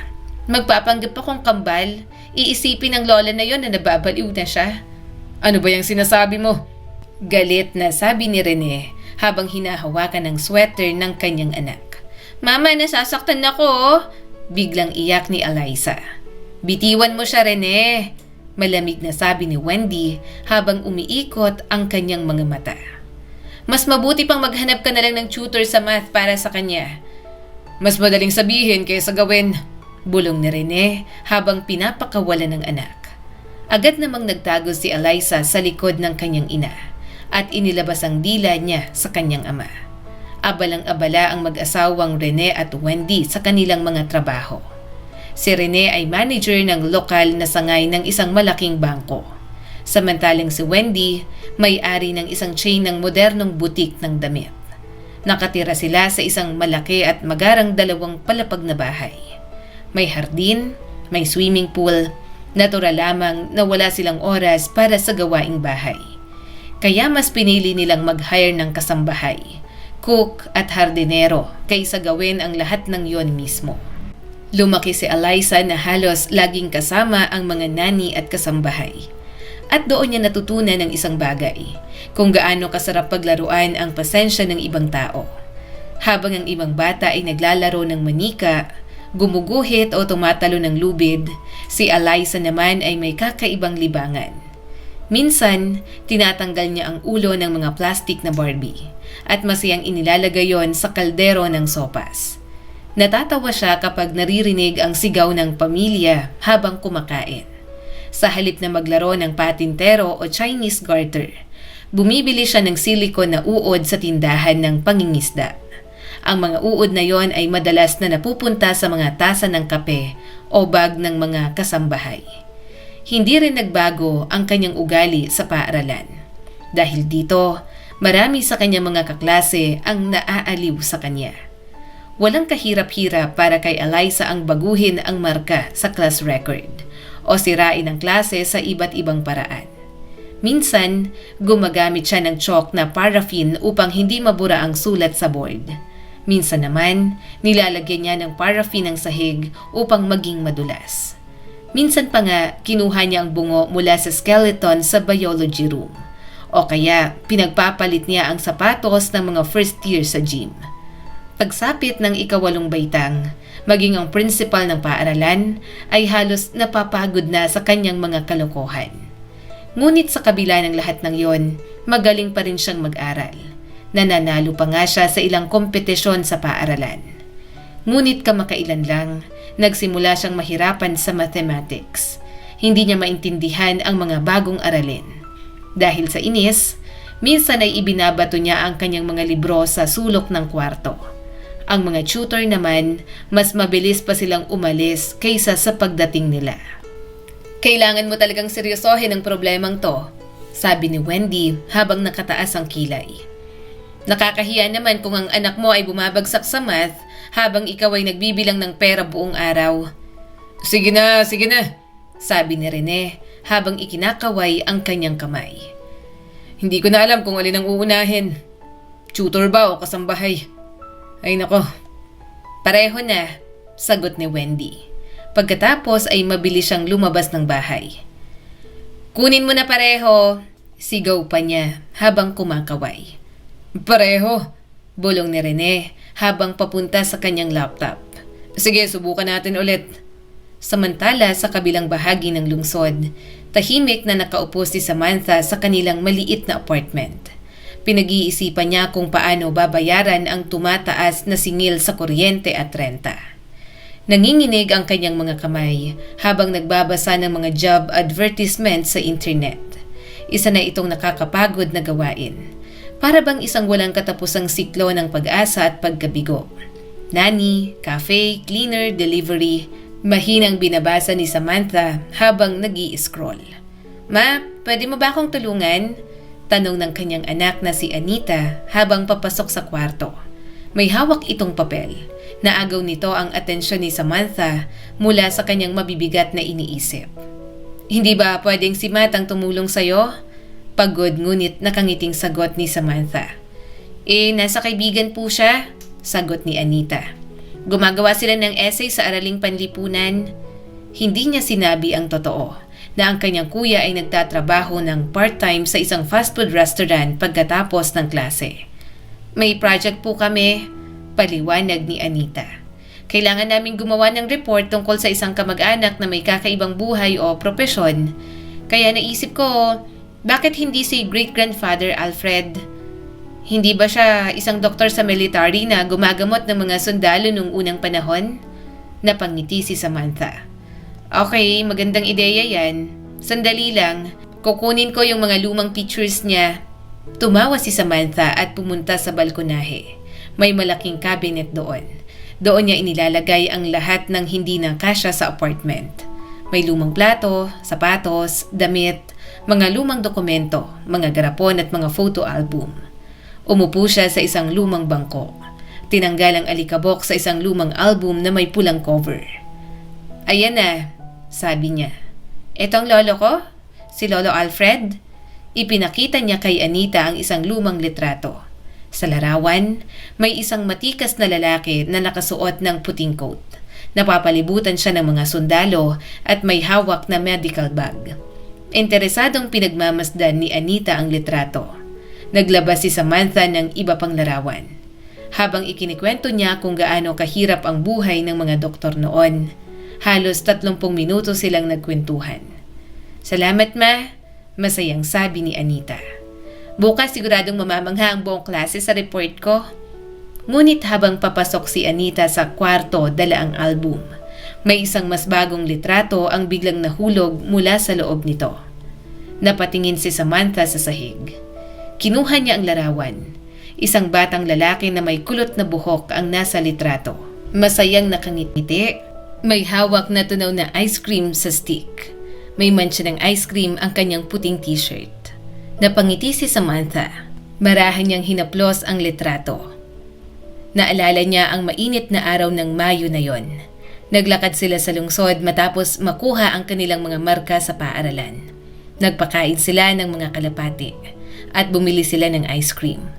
Speaker 1: Magpapanggap akong kambal. Iisipin ng lola na yon na nababaliw na siya. Ano ba yung sinasabi mo? Galit na sabi ni Rene habang hinahawakan ng sweater ng kanyang anak. Mama, nasasaktan ako. Biglang iyak ni Eliza. Bitiwan mo siya, Rene. Malamig na sabi ni Wendy habang umiikot ang kanyang mga mata. Mas mabuti pang maghanap ka na lang ng tutor sa math para sa kanya. Mas madaling sabihin kaysa gawin. Bulong ni Rene habang pinapakawalan ng anak. Agad namang nagtago si Eliza sa likod ng kanyang ina at inilabas ang dila niya sa kanyang ama. Abalang-abala ang mag-asawang Rene at Wendy sa kanilang mga trabaho. Si Rene ay manager ng lokal na sangay ng isang malaking bangko. Samantalang si Wendy, may-ari ng isang chain ng modernong butik ng damit. Nakatira sila sa isang malaki at magarang 2 palapag na bahay. May hardin, may swimming pool, natural lamang na wala silang oras para sa gawaing bahay. Kaya mas pinili nilang mag-hire ng kasambahay, cook at hardinero kaysa gawin ang lahat ng yon mismo. Lumaki si Eliza na halos laging kasama ang mga nani at kasambahay. At doon niya natutunan ng isang bagay, kung gaano kasarap paglaruan ang pasensya ng ibang tao. Habang ang ibang bata ay naglalaro ng manika, gumuguhit o tumatalo ng lubid, si Eliza naman ay may kakaibang libangan. Minsan, tinatanggal niya ang ulo ng mga plastic na Barbie at masayang inilalagay yon sa kaldero ng sopas. Natatawa siya kapag naririnig ang sigaw ng pamilya habang kumakain. Sa halip na maglaro ng patintero o Chinese garter, bumibili siya ng silikon na uod sa tindahan ng pangingisda. Ang mga uod na yon ay madalas na napupunta sa mga tasa ng kape o bag ng mga kasambahay. Hindi rin nagbago ang kanyang ugali sa paaralan. Dahil dito, marami sa kanyang mga kaklase ang naaaliw sa kanya. Walang kahirap-hirap para kay Eliza ang baguhin ang marka sa class record o sirain ang klase sa iba't ibang paraan. Minsan, gumagamit siya ng chalk na paraffin upang hindi mabura ang sulat sa board. Minsan naman, nilalagyan niya ng paraffin ang sahig upang maging madulas. Minsan pa nga, kinuha niya ang bungo mula sa skeleton sa biology room. O kaya, pinagpapalit niya ang sapatos ng mga first year sa gym. Pagsapit ng 8 baitang, maging ang principal ng paaralan ay halos napapagod na sa kanyang mga kalokohan. Ngunit sa kabila ng lahat ng yon, magaling pa rin siyang mag-aral. Nananalo pa nga siya sa ilang kompetisyon sa paaralan. Ngunit kamakailan lang, nagsimula siyang mahirapan sa mathematics. Hindi niya maintindihan ang mga bagong aralin. Dahil sa inis, minsan ay ibinabato niya ang kanyang mga libro sa sulok ng kwarto. Ang mga tutor naman, mas mabilis pa silang umalis kaysa sa pagdating nila. Kailangan mo talagang seryosohin ang problemang to, sabi ni Wendy habang nakataas ang kilay. Nakakahiya naman kung ang anak mo ay bumabagsak sa math habang ikaw ay nagbibilang ng pera buong araw. Sige na, sabi ni Rene habang ikinakaway ang kanyang kamay. Hindi ko na alam kung alin ang uunahin. Tutor ba o kasambahay? Ay nako. Pareho na, sagot ni Wendy. Pagkatapos ay mabilis siyang lumabas ng bahay. Kunin mo na pareho, sigaw pa niya habang kumakaway. Pareho, bulong ni Rene habang papunta sa kanyang laptop. Sige, subukan natin ulit. Samantala sa kabilang bahagi ng lungsod, tahimik na nakaupo si Samantha sa kanilang maliit na apartment. Pinag-iisipan niya kung paano babayaran ang tumataas na singil sa kuryente at renta. Nanginginig ang kanyang mga kamay habang nagbabasa ng mga job advertisement sa internet. Isa na itong nakakapagod na gawain. Para bang isang walang katapusang siklo ng pag-asa at pagkabigo. Nani, cafe, cleaner, delivery, mahinang binabasa ni Samantha habang nag-i-scroll. Ma, pwede mo ba akong tulungan? Tanong ng kanyang anak na si Anita habang papasok sa kwarto. May hawak itong papel. Naagaw nito ang atensyon ni Samantha mula sa kanyang mabibigat na iniisip. Hindi ba pwedeng si Matt ang tumulong sa'yo? Pagod ngunit nakangiting sagot ni Samantha. Nasa kaibigan po siya, sagot ni Anita. Gumagawa sila ng essay sa araling panlipunan. Hindi niya sinabi ang totoo na ang kanyang kuya ay nagtatrabaho ng part-time sa isang fast food restaurant pagkatapos ng klase. May project po kami, paliwanag ni Anita. Kailangan naming gumawa ng report tungkol sa isang kamag-anak na may kakaibang buhay o propesyon. Kaya naisip ko, bakit hindi si great-grandfather Alfred? Hindi ba siya isang doktor sa military na gumagamot ng mga sundalo noong unang panahon? Napangiti si Samantha. Okay, magandang ideya yan. Sandali lang, kukunin ko yung mga lumang pictures niya. Tumawa si Samantha at pumunta sa balkonahe. May malaking cabinet doon. Doon niya inilalagay ang lahat ng hindi na kasya sa apartment. May lumang plato, sapatos, damit, mga lumang dokumento, mga garapon at mga photo album. Umupo siya sa isang lumang bangko. Tinanggal ang alikabok sa isang lumang album na may pulang cover. Ayan na, sabi niya. Etong lolo ko? Si Lolo Alfred? Ipinakita niya kay Anita ang isang lumang litrato. Sa larawan, may isang matikas na lalaki na nakasuot ng puting coat. Napapalibutan siya ng mga sundalo at may hawak na medical bag. Interesadong pinagmamasdan ni Anita ang litrato. Naglabas si Samantha ng iba pang larawan. Habang ikinikwento niya kung gaano kahirap ang buhay ng mga doktor noon, halos 30 minuto silang nagkwentuhan. Salamat ma, masayang sabi ni Anita. Bukas siguradong mamamangha ang buong klase sa report ko. Ngunit habang papasok si Anita sa kwarto dala ang album, may isang mas bagong litrato ang biglang nahulog mula sa loob nito. Napatingin si Samantha sa sahig. Kinuha niya ang larawan. Isang batang lalaki na may kulot na buhok ang nasa litrato. Masayang nakangiti. May hawak na tunaw na ice cream sa stick. May mancha ng ice cream ang kanyang puting t-shirt. Napangiti si Samantha. Marahan niyang hinaplos ang litrato. Naalala niya ang mainit na araw ng Mayo na yon. Naglakad sila sa lungsod matapos makuha ang kanilang mga marka sa paaralan. Nagpakain sila ng mga kalapati at bumili sila ng ice cream.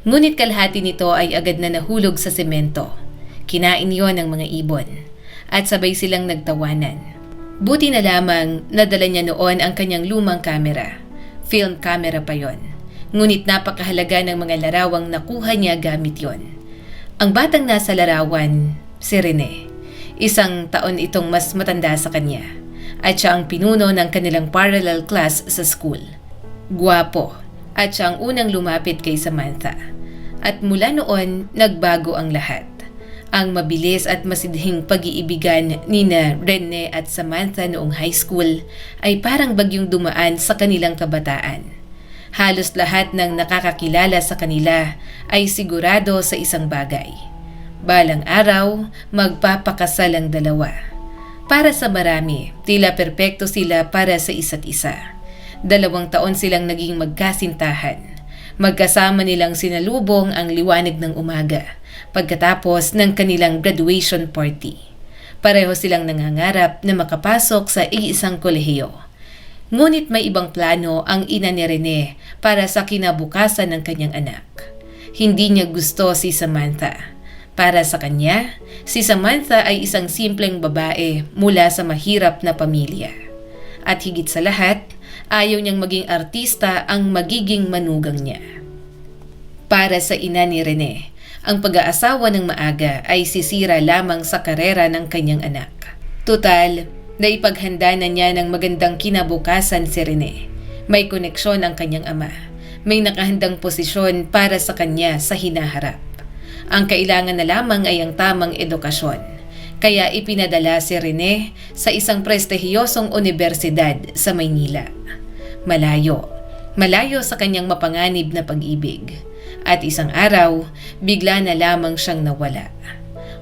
Speaker 1: Ngunit kalahati nito ay agad na nahulog sa semento. Kinain yon ng mga ibon. At sabay silang nagtawanan. Buti na lamang nadala niya noon ang kanyang lumang kamera. Film camera pa yon. Ngunit napakahalaga ng mga larawang nakuha niya gamit yon. Ang batang nasa larawan, si Rene. Isang taon itong mas matanda sa kanya. At siya ang pinuno ng kanilang parallel class sa school. Gwapo. At siya ang unang lumapit kay Samantha. At mula noon, nagbago ang lahat. Ang mabilis at masidhing pag-iibigan nina Rene at Samantha noong high school ay parang bagyong dumaan sa kanilang kabataan. Halos lahat ng nakakakilala sa kanila ay sigurado sa isang bagay. Balang araw, magpapakasal ang dalawa. Para sa marami, tila perpekto sila para sa isa't isa. 2 taon silang naging magkasintahan. Magkasama nilang sinalubong ang liwanag ng umaga pagkatapos ng kanilang graduation party. Pareho silang nangangarap na makapasok sa iisang kolehiyo. Ngunit may ibang plano ang ina ni Rene para sa kinabukasan ng kanyang anak. Hindi niya gusto si Samantha. Para sa kanya, si Samantha ay isang simpleng babae mula sa mahirap na pamilya. At higit sa lahat, ayaw niyang maging artista ang magiging manugang niya. Para sa ina ni Rene, ang pag-aasawa ng maaga ay sisira lamang sa karera ng kanyang anak. Tutal, naipaghanda na niya ng magandang kinabukasan si Rene. May koneksyon ang kanyang ama. May nakahandang posisyon para sa kanya sa hinaharap. Ang kailangan na lamang ay ang tamang edukasyon. Kaya ipinadala si Rene sa isang prestihiyosong universidad sa Maynila. Malayo sa kanyang mapanganib na pag-ibig. At isang araw, bigla na lamang siyang nawala.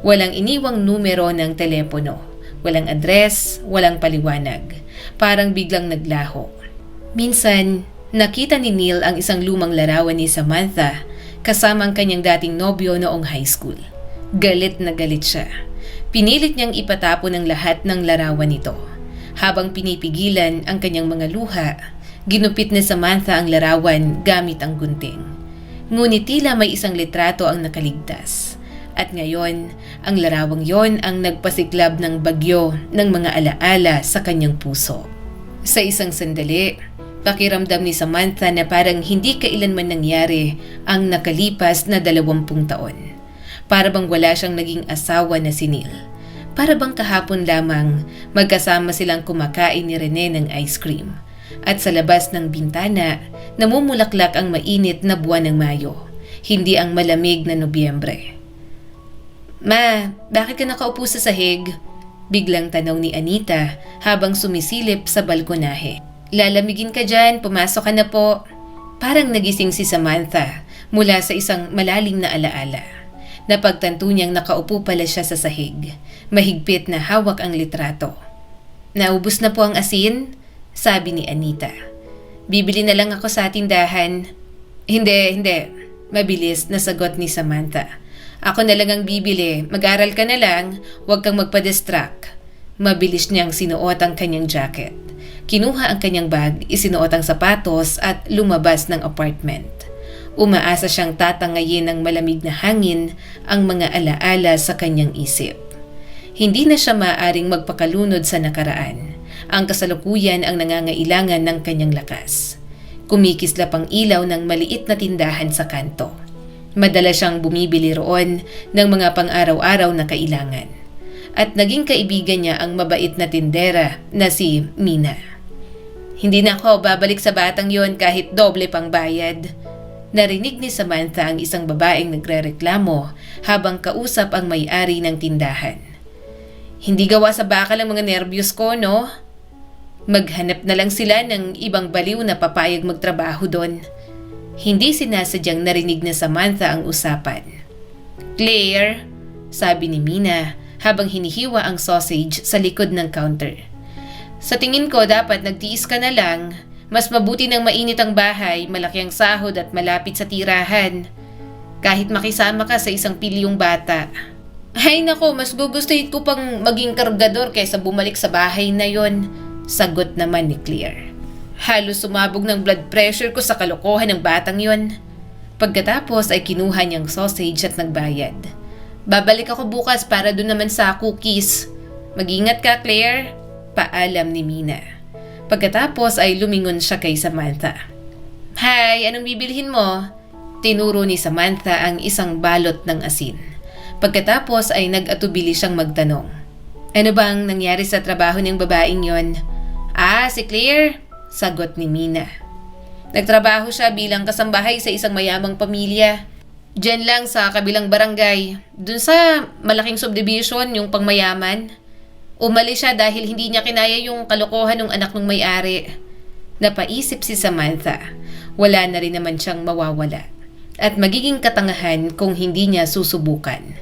Speaker 1: Walang iniwang numero ng telepono, walang address, walang paliwanag. Parang biglang naglaho. Minsan, nakita ni Neil ang isang lumang larawan ni Samantha kasama ang kanyang dating nobyo noong high school. Galit na galit siya. Pinilit niyang ipatapon ang lahat ng larawan nito. Habang pinipigilan ang kanyang mga luha, ginupit ni Samantha ang larawan gamit ang gunting. Ngunit tila may isang litrato ang nakaligtas. At ngayon, ang larawang yon ang nagpasiklab ng bagyo ng mga alaala sa kanyang puso. Sa isang sandali, pakiramdam ni Samantha na parang hindi kailanman nangyari ang nakalipas na 20 taon. Para bang wala siyang naging asawa na si Neil. Para bang kahapon lamang magkasama silang kumakain ni Rene ng ice cream. At sa labas ng bintana, namumulaklak ang mainit na buwan ng Mayo, hindi ang malamig na Nobyembre. "Ma, bakit ka nakaupo sa sahig?" Biglang tanong ni Anita habang sumisilip sa balkonahe. "Lalamigin ka dyan, pumasok ka na po." Parang nagising si Samantha mula sa isang malalim na alaala. Napagtanto niyang nakaupo pala siya sa sahig. Mahigpit na hawak ang litrato. "Naubos na po ang asin?" sabi ni Anita. "Bibili na lang ako sa tindahan." Hindi. Mabilis na sagot ni Samantha. "Ako na lang ang bibili. Mag-aral ka na lang. Huwag kang magpa-distract." Mabilis niyang sinuot ang kanyang jacket. Kinuha ang kanyang bag, isinuot ang sapatos at lumabas ng apartment. Umaasa siyang tatangayin ng malamig na hangin ang mga alaala sa kanyang isip. Hindi na siya maaaring magpakalunod sa nakaraan. Ang kasalukuyan ang nangangailangan ng kanyang lakas. Kumikislap ang ilaw ng maliit na tindahan sa kanto. Madalas siyang bumibili roon ng mga pang-araw-araw na kailangan. At naging kaibigan niya ang mabait na tindera na si Mina. "Hindi na ako babalik sa batang yon kahit doble pang bayad." Narinig ni Samantha ang isang babaeng nagrereklamo habang kausap ang may-ari ng tindahan. "Hindi gawa sa bakal ang mga nerbiyos ko, no? Maghanap na lang sila ng ibang baliw na papayag magtrabaho doon." Hindi sinasadyang narinig na Samantha ang usapan. "Claire," sabi ni Mina habang hinihiwa ang sausage sa likod ng counter. "Sa tingin ko dapat nagtiis ka na lang. Mas mabuti ng mainit ang bahay, malaki ang sahod at malapit sa tirahan. Kahit makisama ka sa isang pilyong bata." "Ay nako, mas gugustuhin ko pang maging kargador kaysa bumalik sa bahay na yon," sagot naman ni Claire. "Halos sumabog ng blood pressure ko sa kalokohan ng batang yon." Pagkatapos ay kinuha niyang sausage at nagbayad. "Babalik ako bukas para doon naman sa cookies. Mag-ingat ka, Claire," paalam ni Mina. Pagkatapos ay lumingon siya kay Samantha. "Hi, anong bibilhin mo?" Tinuro ni Samantha ang isang balot ng asin. Pagkatapos ay nag-atubili siyang magtanong. "Ano bang nangyari sa trabaho ng babaeng yon?" "Ah, si Claire," sagot ni Mina. "Nagtrabaho siya bilang kasambahay sa isang mayamang pamilya. Diyan lang sa kabilang barangay, dun sa malaking subdivision, yung pangmayaman. Umalis siya dahil hindi niya kinaya yung kalokohan ng anak ng may-ari." Napaisip si Samantha. Wala na rin naman siyang mawawala. At magiging katangahan kung hindi niya susubukan.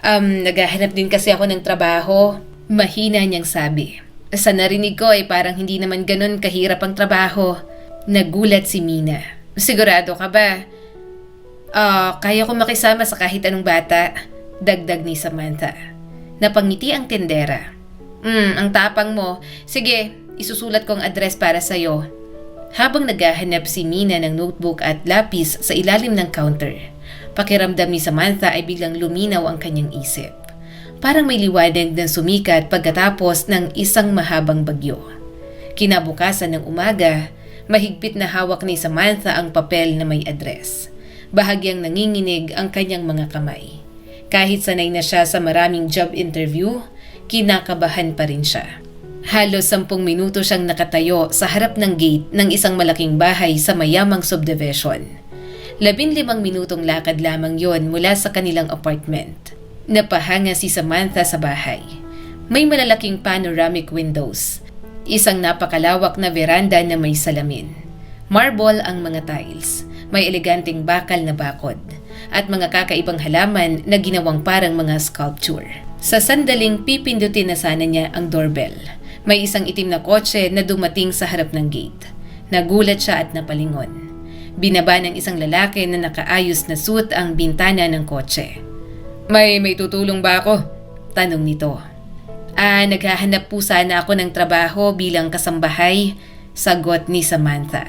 Speaker 1: Naghahanap din kasi ako ng trabaho." Mahina niyang sabi. "Sa narinig ko ay parang hindi naman ganun kahirap ang trabaho." Nagulat si Mina. "Sigurado ka ba?" Kaya ko makisama sa kahit anong bata," dagdag ni Samantha. Napangiti ang tindera. Ang tapang mo. Sige, isusulat ko ang address para sa'yo." Habang naghahanap si Mina ng notebook at lapis sa ilalim ng counter, pakiramdam ni Samantha ay biglang luminaw ang kanyang isip. Parang may liwanag na sumikat pagkatapos ng isang mahabang bagyo. Kinabukasan ng umaga, mahigpit na hawak ni Samantha ang papel na may address. Bahagyang nanginginig ang kanyang mga kamay. Kahit sanay na siya sa maraming job interview, kinakabahan pa rin siya. Halos 10 minuto siyang nakatayo sa harap ng gate ng isang malaking bahay sa mayamang subdivision. 15 minutong lakad lamang yon mula sa kanilang apartment. Napahanga si Samantha sa bahay. May malalaking panoramic windows. Isang napakalawak na veranda na may salamin. Marble ang mga tiles. May eleganteng bakal na bakod. At mga kakaibang halaman na ginawang parang mga sculpture. Sa sandaling pipindutin na sana niya ang doorbell. May isang itim na kotse na dumating sa harap ng gate. Nagulat siya at napalingon. Binaba ng isang lalaki na nakaayos na suit ang bintana ng kotse. May tutulong ba ako? Tanong nito. Naghahanap po sana ako ng trabaho bilang kasambahay, sagot ni Samantha.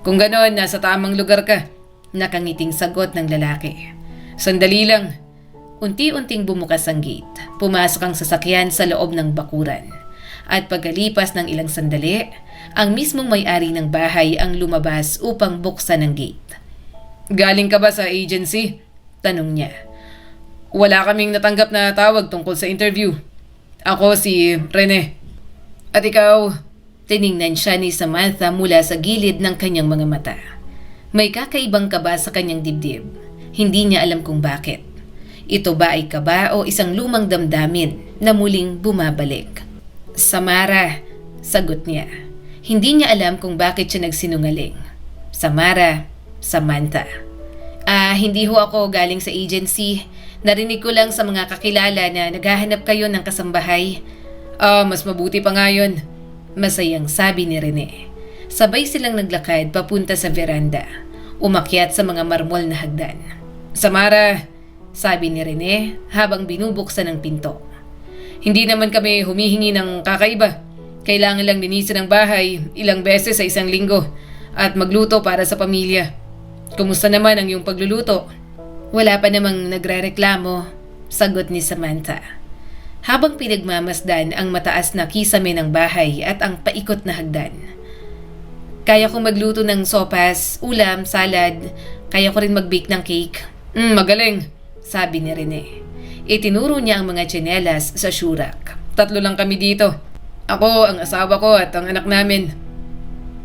Speaker 1: Kung ganon, nasa tamang lugar ka, nakangiting sagot ng lalaki. Sandali lang. Unti-unting bumukas ang gate. Pumasok ang sasakyan sa loob ng bakuran. At pagkalipas ng ilang sandali, ang mismong may-ari ng bahay ang lumabas upang buksan ang gate. Galing ka ba sa agency? Tanong niya. Wala kaming natanggap na tawag tungkol sa interview. Ako si Rene. At ikaw? Tiningnan siya ni Samantha mula sa gilid ng kanyang mga mata. May kakaibang kaba sa kanyang dibdib. Hindi niya alam kung bakit. Ito ba ay kaba o isang lumang damdamin na muling bumabalik? Samara, sagot niya. Hindi niya alam kung bakit siya nagsinungaling. Samara, Samantha. Hindi ho ako galing sa agency. Narinig ko lang sa mga kakilala na naghahanap kayo ng kasambahay. Mas mabuti pa nga yun. Masayang sabi ni Rene. Sabay silang naglakad papunta sa veranda. Umakyat sa mga marmol na hagdan. Samara, sabi ni Rene habang binubuksan ang pinto. Hindi naman kami humihingi ng kakaiba. Kailangan lang linisin ang bahay ilang beses sa isang linggo at magluto para sa pamilya. Kumusta naman ang iyong pagluluto? Wala pa namang nagrereklamo, sagot ni Samantha. Habang pinagmamasdan ang mataas na kisame ng bahay at ang paikot na hagdan. Kaya kong magluto ng sopas, ulam, salad. Kaya ko rin mag-bake ng cake. Magaling, sabi ni Rene. Itinuro niya ang mga tsinelas sa syurak. 3 lang kami dito. Ako, ang asawa ko at ang anak namin.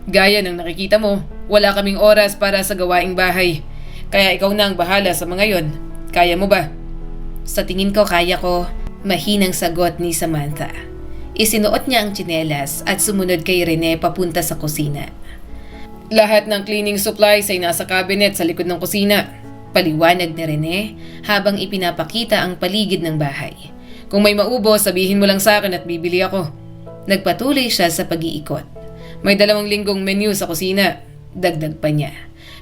Speaker 1: Gaya ng nakikita mo, wala kaming oras para sa gawaing bahay. Kaya ikaw na ang bahala sa mga yon. Kaya mo ba? Sa tingin ko kaya ko, mahinang sagot ni Samantha. Isinuot niya ang tsinelas at sumunod kay Rene papunta sa kusina. Lahat ng cleaning supplies ay nasa cabinet sa likod ng kusina. Paliwanag ni Rene habang ipinapakita ang paligid ng bahay. Kung may maubos, sabihin mo lang sa akin at bibili ako. Nagpatuloy siya sa pag-iikot. May 2 linggong menu sa kusina, dagdag pa niya.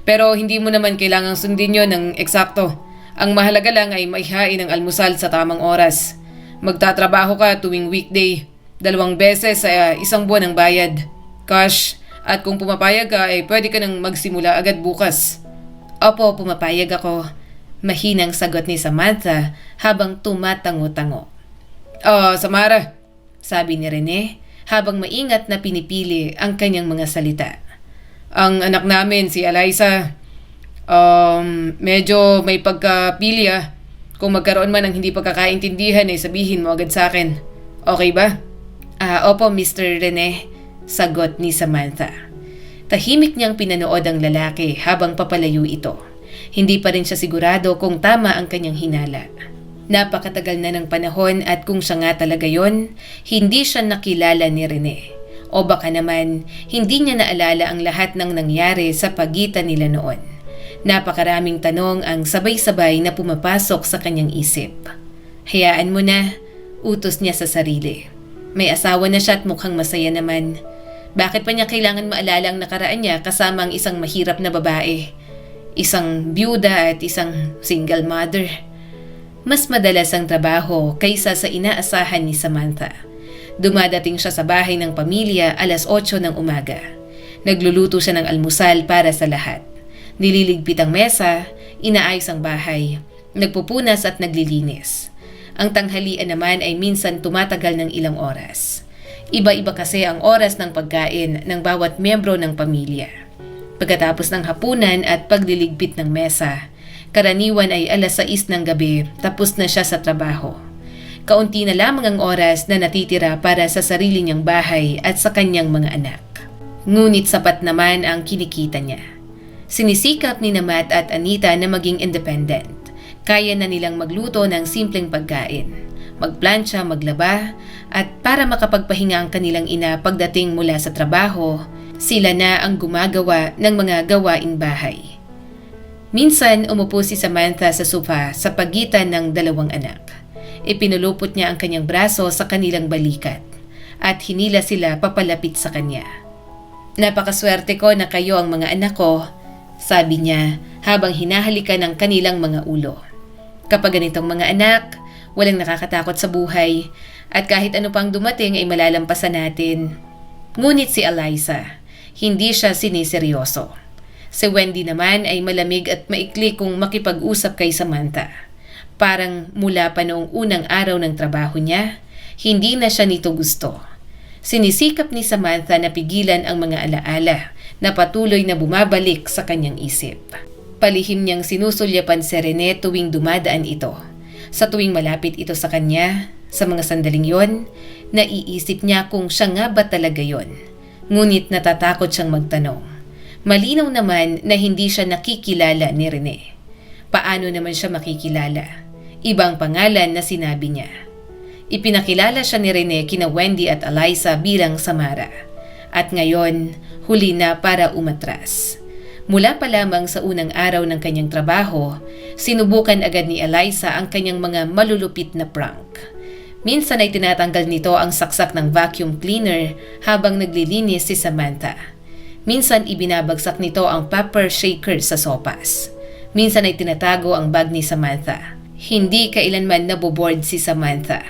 Speaker 1: Pero hindi mo naman kailangang sundin yon ng eksakto. Ang mahalaga lang ay maihain ang almusal sa tamang oras. Magtatrabaho ka tuwing weekday, 2 beses sa 1 buwan ng bayad. Cash, at kung pumapayag ka ay pwede ka nang magsimula agad bukas. Opo, pumapayag ako. Mahinang sagot ni Samantha habang tumatango-tango. Samara, sabi ni Rene habang maingat na pinipili ang kanyang mga salita. Ang anak namin, si Eliza, medyo may pagkapili. Kung magkaroon man ng hindi pagkakaintindihan ay sabihin mo agad sa akin. Okay ba? Opo, Mr. Rene, sagot ni Samantha. Tahimik niyang pinanood ang lalaki habang papalayo ito. Hindi pa rin siya sigurado kung tama ang kanyang hinala. Napakatagal na ng panahon at kung siya nga talaga yon, hindi siya nakilala ni Rene. O baka naman, hindi niya naalala ang lahat ng nangyari sa pagitan nila noon. Napakaraming tanong ang sabay-sabay na pumapasok sa kanyang isip. Hayaan mo na, utos niya sa sarili. May asawa na siya at mukhang masaya naman. Bakit pa niya kailangan maalala ang nakaraan niya kasama ang isang mahirap na babae? Isang byuda at isang single mother. Mas madalas ang trabaho kaysa sa inaasahan ni Samantha. Dumadating siya sa bahay ng pamilya 8:00 ng umaga. Nagluluto siya ng almusal para sa lahat. Nililigpit ang mesa, inaayos ang bahay, nagpupunas at naglilinis. Ang tanghalian naman ay minsan tumatagal ng ilang oras. Iba-iba kasi ang oras ng pagkain ng bawat miyembro ng pamilya. Pagkatapos ng hapunan at pagliligpit ng mesa, karaniwan ay 6:00 ng gabi tapos na siya sa trabaho. Kaunti na lamang ang oras na natitira para sa sarili niyang bahay at sa kanyang mga anak. Ngunit sapat naman ang kinikita niya. Sinisikap ni Matt at Anita na maging independent. Kaya na nilang magluto ng simpleng pagkain, magplantsa, maglaba, at para makapagpahinga ang kanilang ina pagdating mula sa trabaho, sila na ang gumagawa ng mga gawaing bahay. Minsan umupo si Samantha sa sofa sa pagitan ng 2 anak. Ipinulupot niya ang kanyang braso sa kanilang balikat at hinila sila papalapit sa kanya. Napakaswerte ko na kayo ang mga anak ko, sabi niya habang hinahalikan ng kanilang mga ulo. Kapag ganitong mga anak, walang nakakatakot sa buhay at kahit ano pang dumating ay malalampasan natin. Ngunit si Eliza, hindi siya siniseryoso. Si Wendy naman ay malamig at maikli kung makipag-usap kay Samantha. Parang mula pa noong unang araw ng trabaho niya, hindi na siya nito gusto. Sinisikap ni Samantha na pigilan ang mga alaala na patuloy na bumabalik sa kanyang isip. Palihim niyang sinusulyapan si Rene tuwing dumadaan ito. Sa tuwing malapit ito sa kanya, sa mga sandaling yon, naiisip niya kung siya nga ba talaga yon. Ngunit natatakot siyang magtanong. Malinaw naman na hindi siya nakikilala ni Rene. Paano naman siya makikilala? Ibang pangalan na sinabi niya. Ipinakilala siya ni Rene kina Wendy at Eliza bilang Samara. At ngayon, huli na para umatras. Mula pa lamang sa unang araw ng kanyang trabaho, sinubukan agad ni Eliza ang kanyang mga malulupit na prank. Minsan ay tinatanggal nito ang saksak ng vacuum cleaner habang naglilinis si Samantha. Minsan ibinabagsak nito ang pepper shaker sa sopas. Minsan ay tinatago ang bag ni Samantha. Hindi kailanman naboboard si Samantha.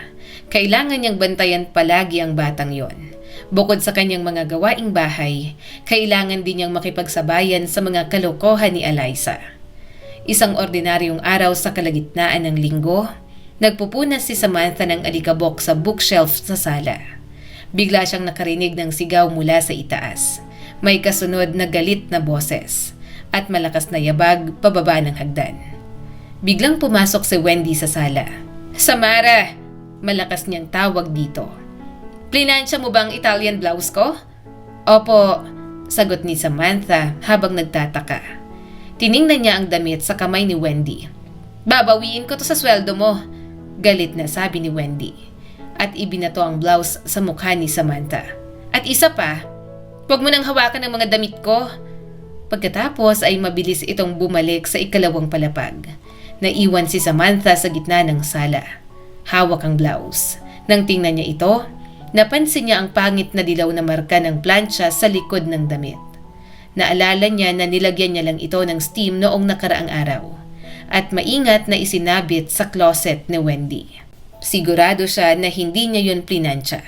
Speaker 1: Kailangan niyang bantayan palagi ang batang yon. Bukod sa kanyang mga gawaing bahay, kailangan din niyang makipagsabayan sa mga kalokohan ni Eliza. Isang ordinaryong araw sa kalagitnaan ng linggo, nagpupunas si Samantha ng alikabok sa bookshelf sa sala. Bigla siyang nakarinig ng sigaw mula sa itaas. May kasunod na galit na boses at malakas na yabag pababa ng hagdan. Biglang pumasok si Wendy sa sala. "Samara!" Malakas niyang tawag dito. "Plinansya mo bang Italian blouse ko?" "Opo," sagot ni Samantha habang nagtataka. Tiningnan niya ang damit sa kamay ni Wendy. "Babawiin ko to sa sweldo mo," galit na sabi ni Wendy. At ibinato ang blouse sa mukha ni Samantha. "At isa pa, huwag mo nang hawakan ang mga damit ko." Pagkatapos ay mabilis itong bumalik sa ikalawang palapag. Naiwan si Samantha sa gitna ng sala. Hawak ang blouse. Nang tingnan niya ito, napansin niya ang pangit na dilaw na marka ng plancha sa likod ng damit. Naalala niya na nilagyan niya lang ito ng steam noong nakaraang araw. At maingat na isinabit sa closet ni Wendy. Sigurado siya na hindi niya yun plinansya.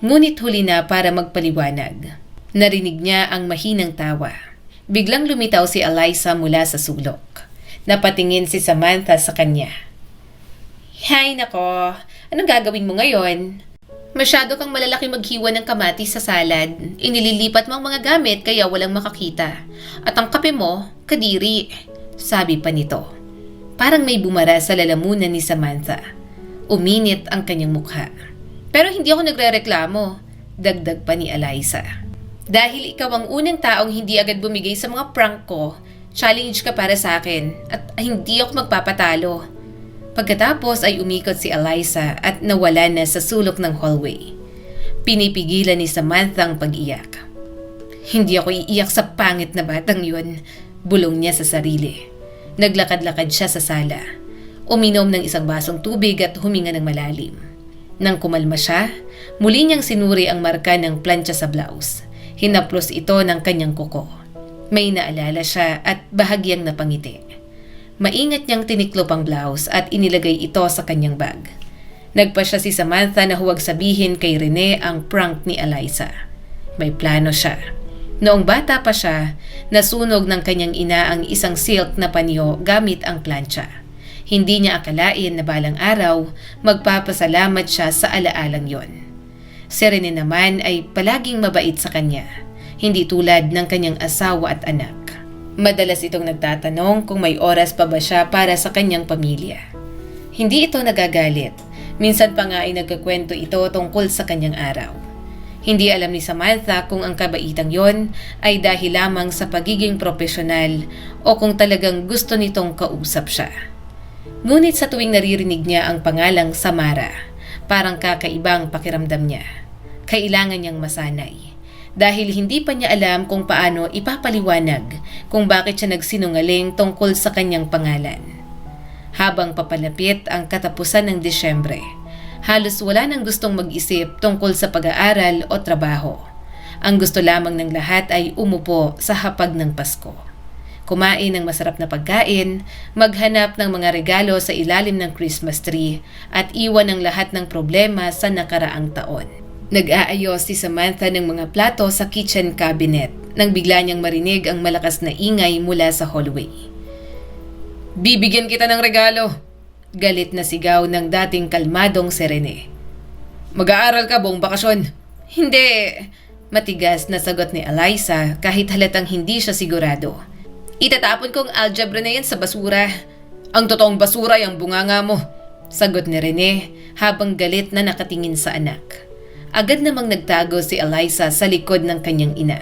Speaker 1: Ngunit huli na para magpaliwanag. Narinig niya ang mahinang tawa. Biglang lumitaw si Eliza mula sa sulok. Napatingin si Samantha sa kanya. "Hay nako, anong gagawin mo ngayon? Masyado kang malalaki maghiwa ng kamatis sa salad. Inililipat mo ang mga gamit kaya walang makakita. At ang kape mo, kadiri," sabi pa nito. Parang may bumara sa lalamunan ni Samantha. Uminit ang kanyang mukha. "Pero hindi ako nagrereklamo," dagdag pa ni Eliza. "Dahil ikaw ang unang taong hindi agad bumigay sa mga prank ko, challenge ka para sa akin at hindi ako magpapatalo." Pagkatapos ay umikot si Eliza at nawala na sa sulok ng hallway. Pinipigilan ni Samantha ang pag-iyak. "Hindi ako iiyak sa pangit na batang yun," bulong niya sa sarili. Naglakad-lakad siya sa sala. Uminom ng isang basong tubig at huminga ng malalim. Nang kumalma siya, muli niyang sinuri ang marka ng plancha sa blouse. Hinaplos ito ng kanyang kuko. May naalala siya at bahagyang napangiti. Maingat niyang tiniklop ang blouse at inilagay ito sa kanyang bag. Nagpa siya si Samantha na huwag sabihin kay Rene ang prank ni Eliza. May plano siya. Noong bata pa siya, nasunog ng kanyang ina ang isang silk na panyo gamit ang plancha. Hindi niya akalain na balang araw, magpapasalamat siya sa alaalang yon. Si Rene naman ay palaging mabait sa kanya, hindi tulad ng kanyang asawa at anak. Madalas itong nagtatanong kung may oras pa ba siya para sa kanyang pamilya. Hindi ito nagagalit. Minsan pa nga ay nagkakwento ito tungkol sa kanyang araw. Hindi alam ni Samantha kung ang kabaitang yon ay dahil lamang sa pagiging profesional o kung talagang gusto nitong kausap siya. Ngunit sa tuwing naririnig niya ang pangalang Samara, parang kakaibang pakiramdam niya. Kailangan niyang masanay. Dahil hindi pa niya alam kung paano ipapaliwanag kung bakit siya nagsinungaling tungkol sa kanyang pangalan. Habang papalapit ang katapusan ng Disyembre, halos wala nang gustong mag-isip tungkol sa pag-aaral o trabaho. Ang gusto lamang ng lahat ay umupo sa hapag ng Pasko. kumain ng masarap na pagkain, maghanap ng mga regalo sa ilalim ng Christmas tree, at iwan ang lahat ng problema sa nakaraang taon. Nag-aayos si Samantha ng mga plato sa kitchen cabinet nang bigla niyang marinig ang malakas na ingay mula sa hallway. "Bibigyan kita ng regalo!" Galit na sigaw ng dating kalmadong si Rene. "Mag-aaral ka buong bakasyon?" "Hindi!" Matigas na sagot ni Eliza kahit halatang hindi siya sigurado. "Itatapon kong algebra na yan sa basura." "Ang totoong basura yung bunganga mo," sagot ni Rene habang galit na nakatingin sa anak. Agad namang nagtago si Eliza sa likod ng kanyang ina.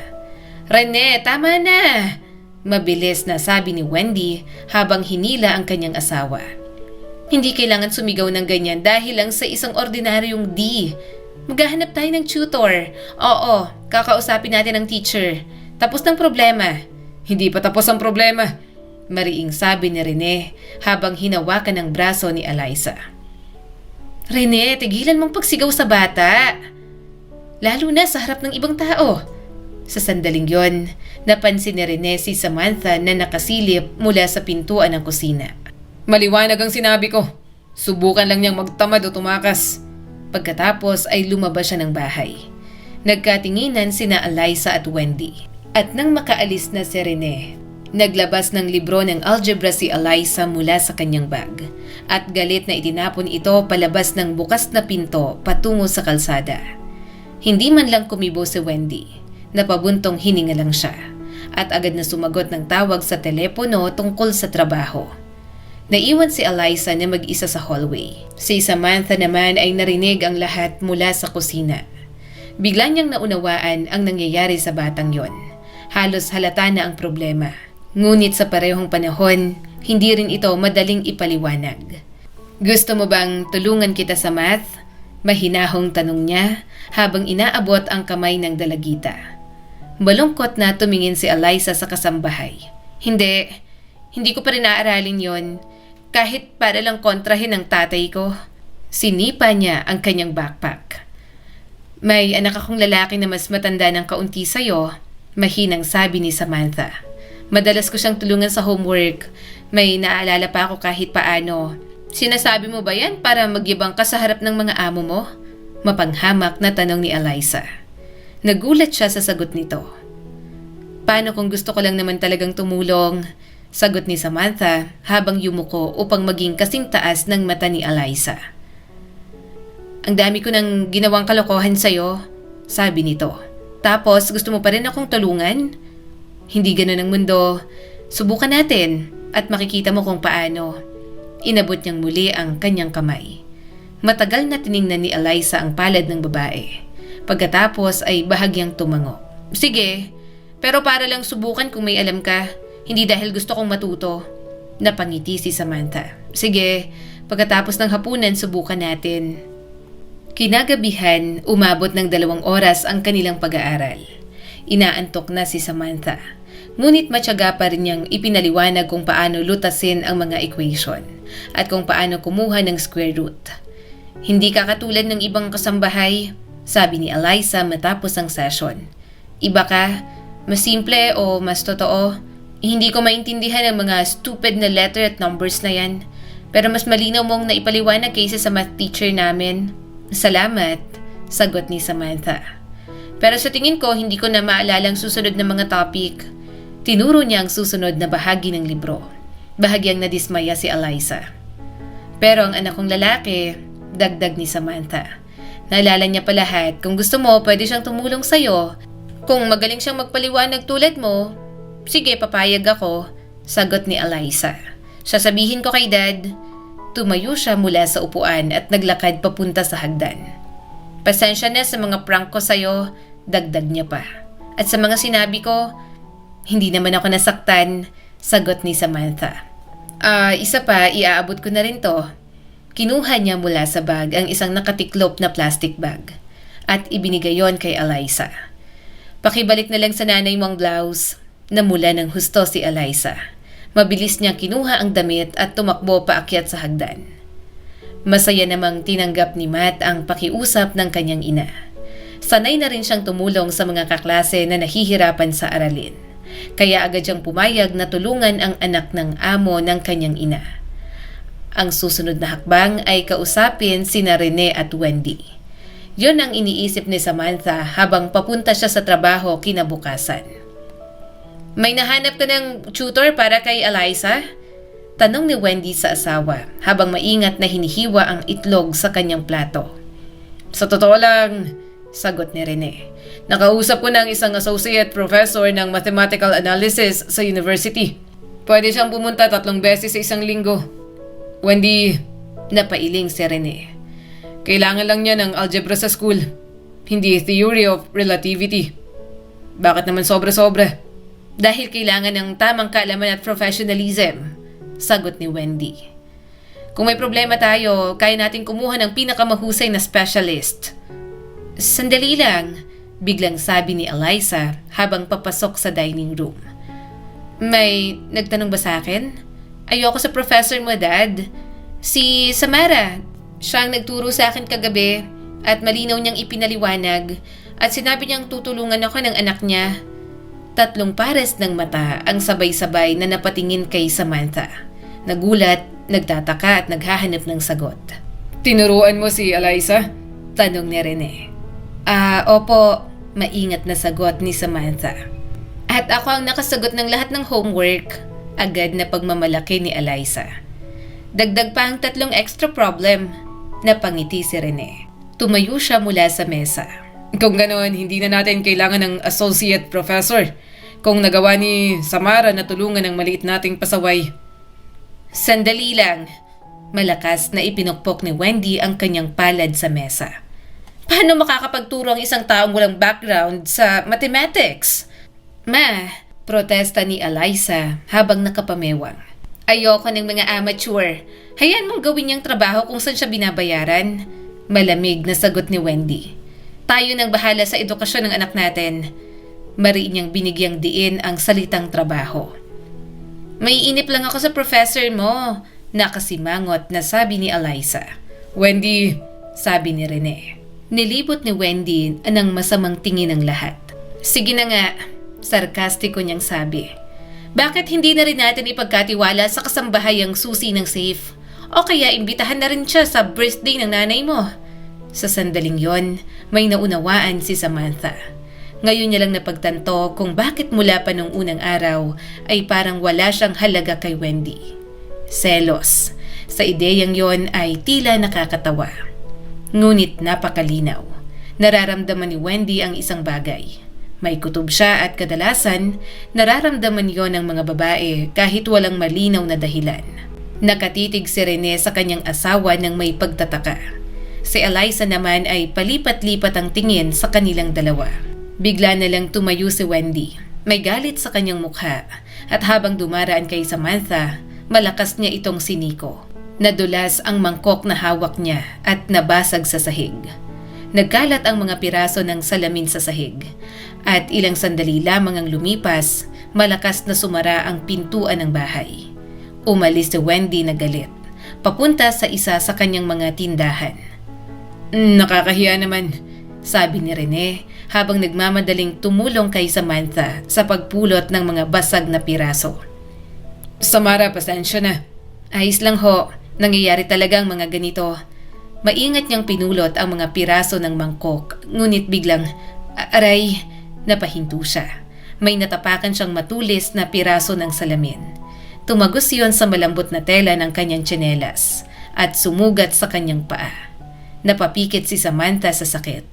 Speaker 1: "Rene, tama na!" Mabilis na sabi ni Wendy habang hinila ang kanyang asawa. "Hindi kailangan sumigaw ng ganyan dahil lang sa isang ordinaryong D. Maghahanap tayo ng tutor. Oo, kakausapin natin ang teacher. Tapos ng problema." "Hindi pa tapos ang problema," mariing sabi ni Rene habang hinawakan ang braso ni Eliza. "Rene, tigilan mong pagsigaw sa bata. Lalo na sa harap ng ibang tao." Sa sandaling yon, napansin ni Rene si Samantha na nakasilip mula sa pintuan ng kusina. "Maliwanag ang sinabi ko. Subukan lang niyang magtamad o tumakas." Pagkatapos ay lumabas siya ng bahay. Nagkatinginan sina Eliza at Wendy. At nang makaalis na si Rene, naglabas ng libro ng algebra si Eliza mula sa kanyang bag. At galit na itinapon ito palabas ng bukas na pinto patungo sa kalsada. Hindi man lang kumibo si Wendy. Napabuntong hininga lang siya. At agad na sumagot ng tawag sa telepono tungkol sa trabaho. Naiwan si Eliza na mag-isa sa hallway. Si Samantha naman ay narinig ang lahat mula sa kusina. Bigla niyang naunawaan ang nangyayari sa batang yon. Halos halata na ang problema. Ngunit sa parehong panahon, hindi rin ito madaling ipaliwanag. "Gusto mo bang tulungan kita sa math?" Mahinahong tanong niya habang inaabot ang kamay ng dalagita. Malungkot na tumingin si Eliza sa kasambahay. Hindi ko pa rin aaralin yon. Kahit para lang kontrahin ang tatay ko." Sinipa niya ang kanyang backpack. "May anak akong lalaki na mas matanda ng kaunti sa'yo," mahinang sabi ni Samantha. "Madalas ko siyang tulungan sa homework. May naalala pa ako kahit paano. Sinasabi mo ba yan para magyabang ka sa harap ng mga amo mo?" Mapanghamak na tanong ni Eliza. Nagulat siya sa sagot nito. "Paano kung gusto ko lang naman talagang tumulong?" Sagot ni Samantha habang yumuko upang maging kasing taas ng mata ni Eliza. "Ang dami ko nang ginawang kalokohan sa'yo," sabi nito. "Tapos gusto mo pa rin akong tulungan? Hindi ganun ang mundo. Subukan natin at makikita mo kung paano." Inabot niyang muli ang kanyang kamay. Matagal na tiningnan ni Eliza ang palad ng babae. Pagkatapos ay bahagyang tumango. "Sige, pero para lang subukan kung may alam ka. Hindi dahil gusto kong matuto." Napangiti si Samantha. "Sige, pagkatapos ng hapunan subukan natin." Kinagabihan, umabot ng 2 oras ang kanilang pag-aaral. Inaantok na si Samantha. Ngunit matyaga pa rin niyang ipinaliwanag kung paano lutasin ang mga equation at kung paano kumuha ng square root. "Hindi ka katulad ng ibang kasambahay," sabi ni Eliza matapos ang session. "Iba ka, mas simple o mas totoo. Hindi ko maintindihan ang mga stupid na letter at numbers na yan. Pero mas malinaw mong naipaliwanag kaysa sa math teacher namin." "Salamat," sagot ni Samantha. "Pero sa tingin ko, hindi ko na maalala ang susunod na mga topic." Tinuro niya ang susunod na bahagi ng libro. Bahagyang nadismaya si Eliza. "Pero ang anak kong lalaki," dagdag ni Samantha. "Naalala niya pa lahat. Kung gusto mo, pwede siyang tumulong sa'yo. Kung magaling siyang magpaliwanag tulad mo, sige, papayag ako," sagot ni Eliza. "Sasabihin ko kay Dad." Tumayo siya mula sa upuan at naglakad papunta sa hagdan. "Pasensya na sa mga prank ko sa'yo," dagdag niya pa. "At sa mga sinabi ko, hindi naman ako nasaktan," sagot ni Samantha. Isa pa, iaabot ko na rin to." Kinuha niya mula sa bag ang isang nakatiklop na plastic bag at ibinigay yon kay Eliza. "Pakibalik na lang sa nanay mong blouse." Namula ng husto si Eliza. Mabilis niyang kinuha ang damit at tumakbo paakyat sa hagdan. Masaya namang tinanggap ni Matt ang pakiusap ng kanyang ina. Sanay na rin siyang tumulong sa mga kaklase na nahihirapan sa aralin. Kaya agad siyang pumayag na tulungan ang anak ng amo ng kanyang ina. Ang susunod na hakbang ay kausapin sina Rene at Wendy. Yun ang iniisip ni Samantha habang papunta siya sa trabaho kinabukasan. May nahanap ka ng tutor para kay Eliza? Tanong ni Wendy sa asawa habang maingat na hinihiwa ang itlog sa kanyang plato. Sa totoo lang, sagot ni Rene. Nakausap ko ng isang associate professor ng mathematical analysis sa university. Pwede siyang pumunta 3 beses sa isang linggo. Wendy, napailing si Rene. Kailangan lang niya ng algebra sa school, hindi theory of relativity. Bakit naman sobra-sobra? Dahil kailangan ng tamang kaalaman at professionalism, sagot ni Wendy. Kung may problema tayo, kaya natin kumuha ng pinakamahusay na specialist. Sandali lang, biglang sabi ni Eliza habang papasok sa dining room. May nagtanong ba sa akin? Ayoko sa professor mo, Dad. Si Samara, siya ang nagturo sa akin kagabi at malinaw niyang ipinaliwanag at sinabi niyang tutulungan ako ng anak niya. 3 pares ng mata ang sabay-sabay na napatingin kay Samantha. Nagulat, nagtataka at naghahanap ng sagot. Tinuruan mo si Eliza? Tanong ni Rene. Opo, maingat na sagot ni Samantha. At ako ang nakasagot ng lahat ng homework, agad na pagmamalaki ni Eliza. Dagdag pa ang 3 extra problem, napangiti si Rene. Tumayo siya mula sa mesa. Kung ganoon, hindi na natin kailangan ng associate professor. Kung nagawa ni Samara na tulungan ng maliit nating pasaway. Sandali lang. Malakas na ipinukpok ni Wendy ang kanyang palad sa mesa. Paano makakapagturo ang isang taong walang background sa mathematics? Ma, protesta ni Eliza habang nakapamewang. Ayoko ng mga amateur. Hayaan mong gawin niyang trabaho kung saan siya binabayaran. Malamig na sagot ni Wendy. Tayo nang bahala sa edukasyon ng anak natin. Mariin niyang binigyang diin ang salitang trabaho. May inip lang ako sa professor mo, nakasimangot na sabi ni Eliza. Wendy, sabi ni Rene. Nilibot ni Wendy ng masamang tingin ng lahat. Sige na nga, sarkastiko niyang sabi. Bakit hindi na rin natin ipagkatiwala sa kasambahayang susi ng safe? O kaya imbitahan na rin siya sa birthday ng nanay mo? Sa sandaling yon, may naunawaan si Samantha. Ngayon niya lang napagtanto kung bakit mula pa nung unang araw ay parang wala siyang halaga kay Wendy. Selos. Sa ideyang yon ay tila nakakatawa. Ngunit napakalinaw. Nararamdaman ni Wendy ang isang bagay. May kutob siya at kadalasan, nararamdaman yon ng mga babae kahit walang malinaw na dahilan. Nakatitig si Rene sa kanyang asawa ng may pagtataka. Si Eliza naman ay palipat-lipat ang tingin sa kanilang dalawa. Bigla na lang tumayo si Wendy. May galit sa kanyang mukha at habang dumaraan kay Samantha, malakas niya itong siniko. Nadulas ang mangkok na hawak niya at nabasag sa sahig. Nagkalat ang mga piraso ng salamin sa sahig at ilang sandali lamang ang lumipas, malakas na sumara ang pintuan ng bahay. Umalis si Wendy na galit, papunta sa isa sa kanyang mga tindahan. Nakakahiya naman, sabi ni Rene habang nagmamadaling tumulong kay Samantha sa pagpulot ng mga basag na piraso. Samara, pasensya na. Ayos lang ho, nangyayari talagang mga ganito. Maingat niyang pinulot ang mga piraso ng mangkok, ngunit biglang, aray, napahinto siya. May natapakan siyang matulis na piraso ng salamin. Tumagos iyon sa malambot na tela ng kanyang tsinelas at sumugat sa kanyang paa. Napapikit si Samantha sa sakit.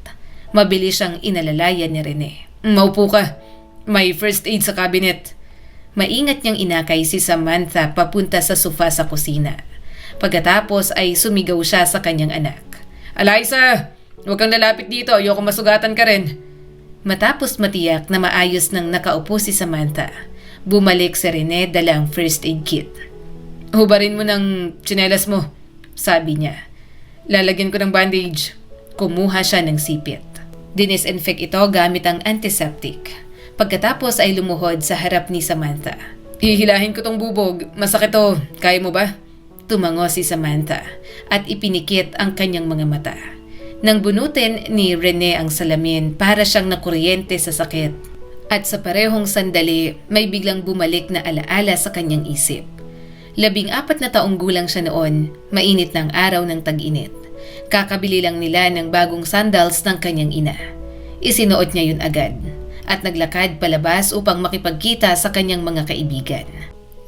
Speaker 1: Mabilis siyang inalalayan ni Rene. Maupo ka. May first aid sa cabinet. Maingat niyang inakay si Samantha papunta sa sofa sa kusina. Pagkatapos ay sumigaw siya sa kanyang anak. Eliza, huwag kang lalapit dito. Ayoko masugatan ka rin. Matapos matiyak na maayos nang nakaupo si Samantha, bumalik si Rene dala ang first aid kit. Hubarin mo ng tsinelas mo, sabi niya. Lalagyan ko ng bandage. Kumuha siya ng sipit. Dinisinfect ito gamit ang antiseptic. Pagkatapos ay lumuhod sa harap ni Samantha. Hihilahin ko tong bubog. Masakit to. Kaya mo ba? Tumango si Samantha at ipinikit ang kanyang mga mata. Nang bunutin ni Rene ang salamin para siyang nakuryente sa sakit. At sa parehong sandali, may biglang bumalik na alaala sa kanyang isip. 14 na taong gulang siya noon, mainit ng araw ng tag-init. Kakabili lang nila ng bagong sandals ng kanyang ina. Isinuot niya yun agad at naglakad palabas upang makipagkita sa kanyang mga kaibigan.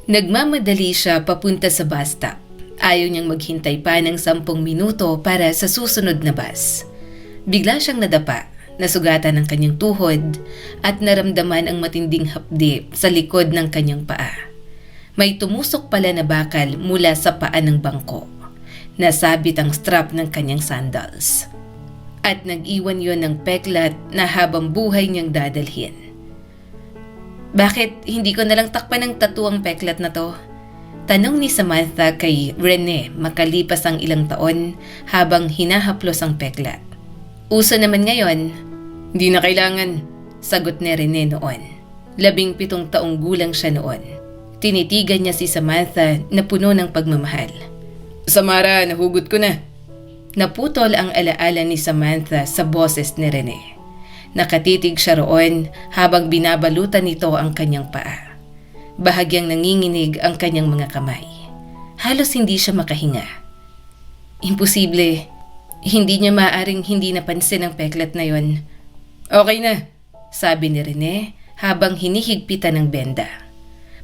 Speaker 1: Nagmamadali siya papunta sa bus stop. Ayaw niyang maghintay pa ng 10 minuto para sa susunod na bus. Bigla siyang nadapa, nasugatan ang kanyang tuhod at naramdaman ang matinding hapdi sa likod ng kanyang paa. May tumusok pala na bakal mula sa paa ng bangko. Nasabit ang strap ng kanyang sandals. At nag-iwan yon ng peklat na habang buhay niyang dadalhin. Bakit hindi ko nalang takpan ng tattoo ang peklat na to? Tanong ni Samantha kay Rene makalipas ang ilang taon habang hinahaplos ang peklat. Uso naman ngayon. Di na kailangan, sagot ni Rene noon. 17 taong gulang siya noon. Tinitigan niya si Samantha na puno ng pagmamahal. Samara, nahugot ko na. Naputol ang alaala ni Samantha sa boses ni Rene. Nakatitig siya roon habang binabalutan nito ang kanyang paa. Bahagyang nanginginig ang kanyang mga kamay. Halos hindi siya makahinga. Imposible. Hindi niya maaring hindi napansin ang peklat na yon. Okay na, sabi ni Rene habang hinihigpitan ng benda.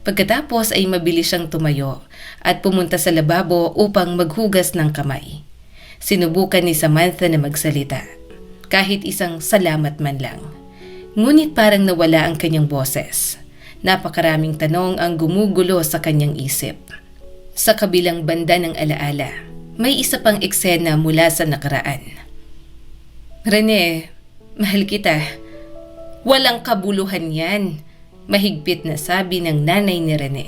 Speaker 1: Pagkatapos ay mabilis siyang tumayo at pumunta sa lababo upang maghugas ng kamay. Sinubukan ni Samantha na magsalita, kahit isang salamat man lang. Ngunit parang nawala ang kanyang boses. Napakaraming tanong ang gumugulo sa kanyang isip. Sa kabilang banda ng alaala, may isa pang eksena mula sa nakaraan. Rene, mahal kita. Walang kabuluhan yan, mahigpit na sabi ng nanay ni Rene.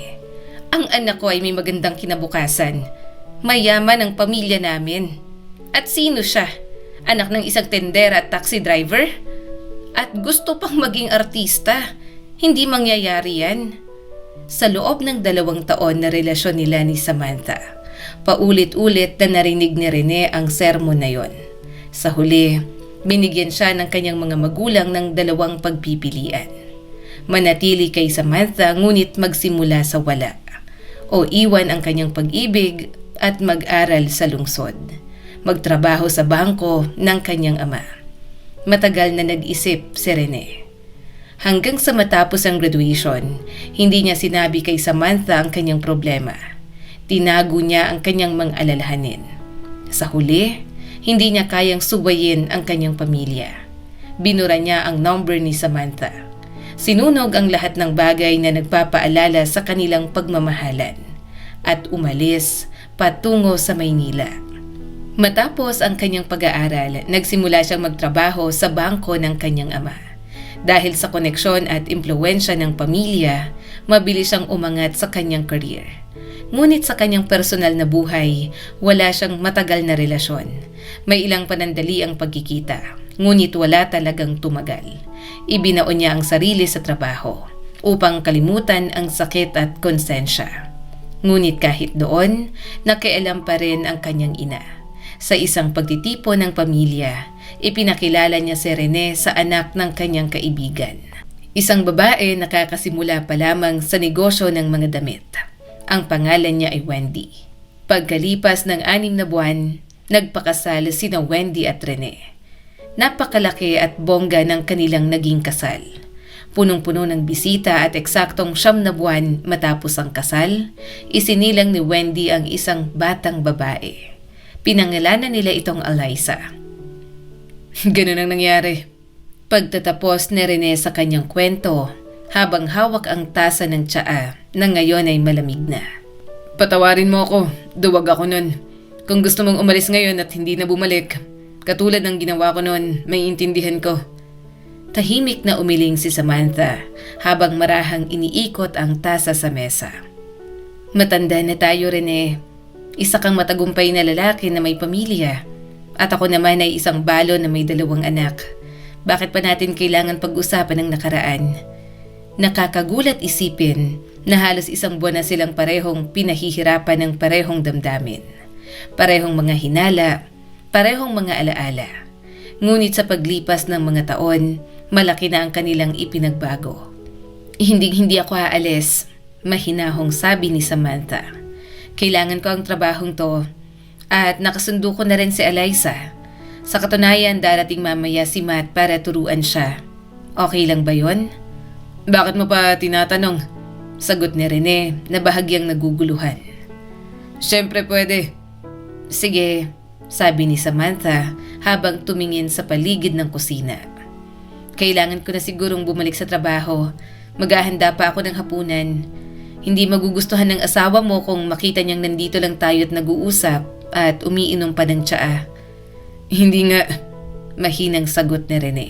Speaker 1: Ang anak ko ay may magandang kinabukasan. Mayaman ang pamilya namin. At sino siya? Anak ng isang tendera at taxi driver? At gusto pang maging artista. Hindi mangyayari yan. Sa loob ng 2 taon na relasyon nila ni Samantha, paulit-ulit na narinig ni Rene ang sermon na yon. Sa huli, binigyan siya ng kanyang mga magulang ng 2 pagpipilian. Manatili kay Samantha ngunit magsimula sa wala. O iwan ang kanyang pag-ibig at mag-aral sa lungsod. Magtrabaho sa bangko ng kanyang ama. Matagal na nag-isip si Rene. Hanggang sa matapos ang graduation, hindi niya sinabi kay Samantha ang kanyang problema. Tinago niya ang kanyang mga alalahanin. Sa huli, hindi niya kayang subayin ang kanyang pamilya. Binura niya ang number ni Samantha. Sinunog ang lahat ng bagay na nagpapaalala sa kanilang pagmamahalan at umalis patungo sa Maynila. Matapos ang kanyang pag-aaral, nagsimula siyang magtrabaho sa bangko ng kanyang ama. Dahil sa koneksyon at impluwensya ng pamilya, mabilis siyang umangat sa kanyang career. Ngunit sa kanyang personal na buhay, wala siyang matagal na relasyon. May ilang panandali ang pagkikita, ngunit wala talagang tumagal. Ibinaon niya ang sarili sa trabaho upang kalimutan ang sakit at konsensya. Ngunit kahit doon, nakialam pa rin ang kanyang ina. Sa isang pagtitipon ng pamilya, ipinakilala niya si Rene sa anak ng kanyang kaibigan. Isang babae nakakasimula pa lamang sa negosyo ng mga damit. Ang pangalan niya ay Wendy. Pagkalipas ng 6 na buwan, nagpakasal sina Wendy at Rene. Napakalaki at bongga ng kanilang naging kasal. Punong-puno ng bisita at eksaktong 9 na buwan matapos ang kasal, isinilang ni Wendy ang isang batang babae. Pinangalanan nila itong Eliza. Ganun ang nangyari. Pagtatapos ni Rene sa kanyang kwento, habang hawak ang tasa ng tsaa na ngayon ay malamig na. Patawarin mo ako, duwag ako nun. Kung gusto mong umalis ngayon at hindi na bumalik, katulad ng ginawa ko nun, may intindihan ko. Tahimik na umiling si Samantha habang marahang iniikot ang tasa sa mesa. Matanda na tayo, Rene. Isa kang matagumpay na lalaki na may pamilya. At ako naman ay isang balo na may 2 anak. Bakit pa natin kailangan pag-usapan ng nakaraan? Nakakagulat isipin na halos 1 buwan na silang parehong pinahihirapan ng parehong damdamin. Parehong mga hinala, parehong mga alaala. Ngunit sa paglipas ng mga taon, malaki na ang kanilang ipinagbago. Hindi ako aalis, mahinahong sabi ni Samantha. Kailangan ko ang trabahong to at nakasundo ko na rin si Eliza. Sa katunayan, darating mamaya si Matt para turuan siya. Okay lang ba yon? Bakit mo pa tinatanong? Sagot ni Rene na bahagyang naguguluhan. Siyempre pwede. Sige, sabi ni Samantha habang tumingin sa paligid ng kusina. Kailangan ko na sigurong bumalik sa trabaho. Maghahanda pa ako ng hapunan. Hindi magugustuhan ng asawa mo kung makita niyang nandito lang tayo at nag-uusap at umiinom pa ng tsaa. Hindi nga, mahinang sagot ni Rene.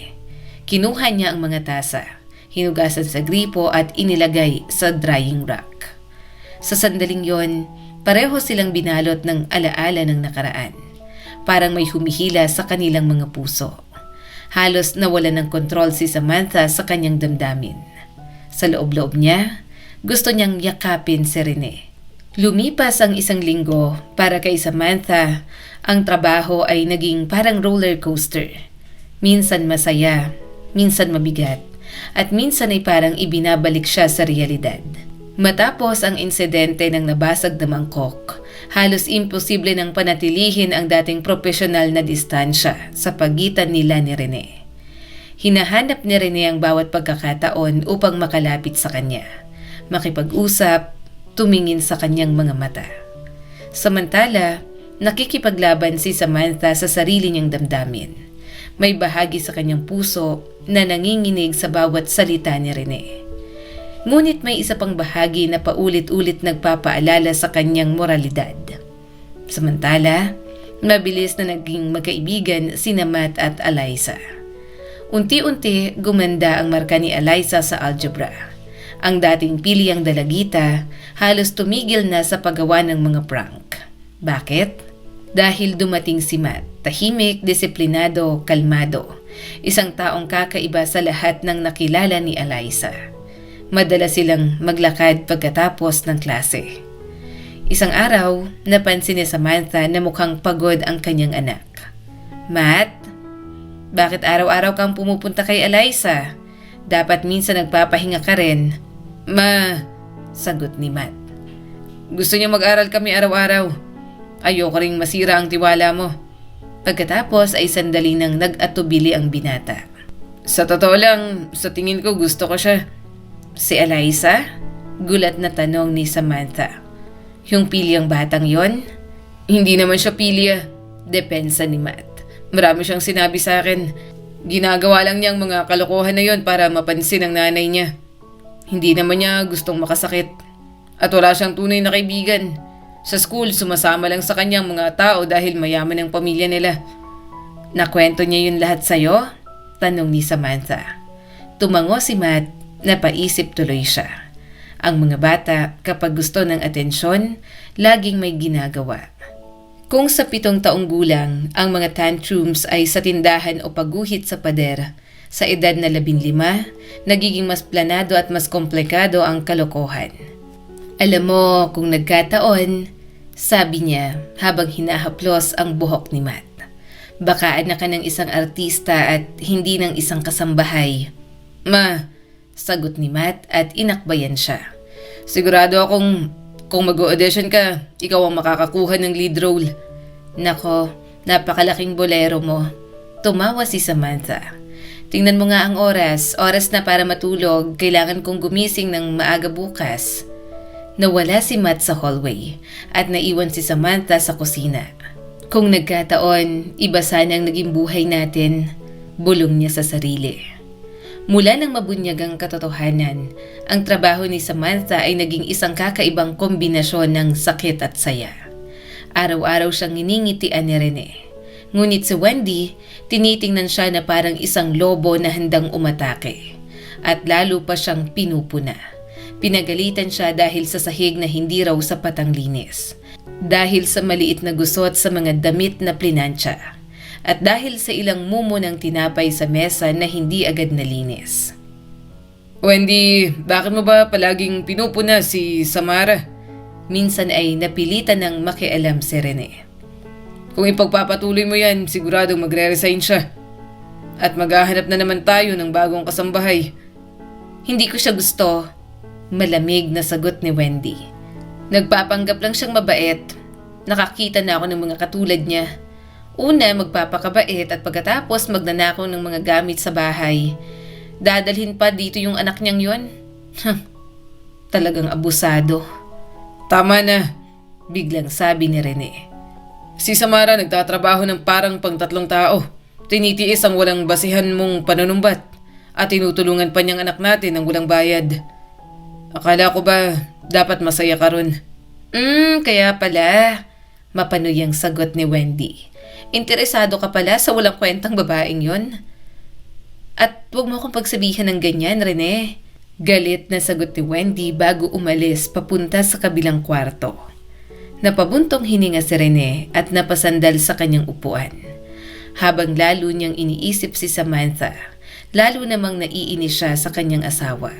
Speaker 1: Kinuha niya ang mga tasa, hinugasan sa gripo at inilagay sa drying rack. Sa sandaling yon, pareho silang binalot ng alaala ng nakaraan. Parang may humihila sa kanilang mga puso. Halos nawalan ng kontrol si Samantha sa kanyang damdamin. Sa loob-loob niya, gusto niyang yakapin si Rene. Lumipas ang 1 linggo para kay Samantha, ang trabaho ay naging parang roller coaster. Minsan masaya, minsan mabigat, at minsan ay parang ibinabalik siya sa realidad. Matapos ang insidente ng nabasag na mangkok, halos imposible nang panatilihin ang dating profesional na distansya sa pagitan nila ni Rene. Hinahanap ni Rene ang bawat pagkakataon upang makalapit sa kanya, makipag-usap, tumingin sa kanyang mga mata. Samantala, nakikipaglaban si Samantha sa sarili niyang damdamin. May bahagi sa kanyang puso na nanginginig sa bawat salita ni Rene. Ngunit may isa pang bahagi na paulit-ulit nagpapaalala sa kanyang moralidad. Samantala, mabilis na naging magkaibigan sina Matt at Eliza. Unti-unti gumanda ang marka ni Eliza sa algebra. Ang dating piliyang dalagita halos tumigil na sa paggawa ng mga prank. Bakit? Dahil dumating si Matt, tahimik, disiplinado, kalmado. Isang taong kakaiba sa lahat ng nakilala ni Eliza. Madalas silang maglakad pagkatapos ng klase. Isang araw, napansin ni Samantha na mukhang pagod ang kanyang anak. Matt, bakit araw-araw kang pumupunta kay Eliza? Dapat minsan nagpapahinga ka rin. Ma, sagot ni Matt. Gusto niya mag-aral kami araw-araw. Ayoko ring masira ang tiwala mo. Pagkatapos ay sandali nang nag-atubili ang binata. Sa totoo lang, sa tingin ko gusto ko siya. Si Eliza? Gulat na tanong ni Samantha. Yung pilyang batang yon? Hindi naman siya pilya. Depensa ni Matt. Marami siyang sinabi sa akin. Ginagawa lang niyang mga kalokohan na yon para mapansin ang nanay niya. Hindi naman niya gustong makasakit. At wala siyang tunay na kaibigan. Sa school, sumasama lang sa kanyang mga tao dahil mayaman ang pamilya nila. Nakwento niya yun lahat sa'yo? Tanong ni Samantha. Tumango si Matt, napaisip tuloy siya. Ang mga bata, kapag gusto ng atensyon, laging may ginagawa. Kung sa 7 taong gulang, ang mga tantrums ay sa tindahan o pagguhit sa pader, sa edad na 15, nagiging mas planado at mas komplikado ang kalokohan. Alam mo kung nagkataon, sabi niya habang hinahaplos ang buhok ni Matt. Baka anak ka ng isang artista at hindi ng isang kasambahay. Ma, sagot ni Matt at inakbayan siya. Sigurado akong kung mag-audition ka, ikaw ang makakakuha ng lead role. Nako, napakalaking bolero mo. Tumawa si Samantha. Tingnan mo nga ang oras na para matulog, kailangan kong gumising ng maaga bukas. Nawala si Matt sa hallway at naiwan si Samantha sa kusina. Kung nagkataon, iba sana ang naging buhay natin, bulong niya sa sarili. Mula ng mabunyagang katotohanan, ang trabaho ni Samantha ay naging isang kakaibang kombinasyon ng sakit at saya. Araw-araw siyang niningitian ni Rene. Ngunit si Wendy, tinitingnan siya na parang isang lobo na handang umatake. At lalo pa siyang pinupuna. Pinagalitan siya dahil sa sahig na hindi raw sapat ang linis. Dahil sa maliit na gusot sa mga damit na plinansya. At dahil sa ilang mumo ng tinapay sa mesa na hindi agad nalinis. Wendy, bakit mo ba palaging pinupuna si Samara? Minsan ay napilitan ng makialam si Rene. Kung ipagpapatuloy mo yan, siguradong magre-resign siya. At maghahanap na naman tayo ng bagong kasambahay. Hindi ko siya gusto. Malamig na sagot ni Wendy. Nagpapanggap lang siyang mabait. Nakakita na ako ng mga katulad niya. Una, magpapakabait at pagkatapos magnanakaw ng mga gamit sa bahay. Dadalhin pa dito yung anak niyang yon. Talagang abusado. Tama na, biglang sabi ni Rene. Si Samara nagtatrabaho ng parang pang-3 tao. Tinitiis ang walang basihan mong panunumbat at tinutulungan pa niyang anak natin ng walang bayad. Akala ko ba dapat masaya ka ron? Kaya pala. Mapanuyang sagot ni Wendy. Interesado ka pala sa walang kwentang babaeng yon? At huwag mo akong pagsabihan ng ganyan, Rene. Galit na sagot ni Wendy bago umalis papunta sa kabilang kwarto. Napabuntong hininga si Rene at napasandal sa kanyang upuan. Habang lalo niyang iniisip si Samantha, lalo namang naiinis siya sa kanyang asawa.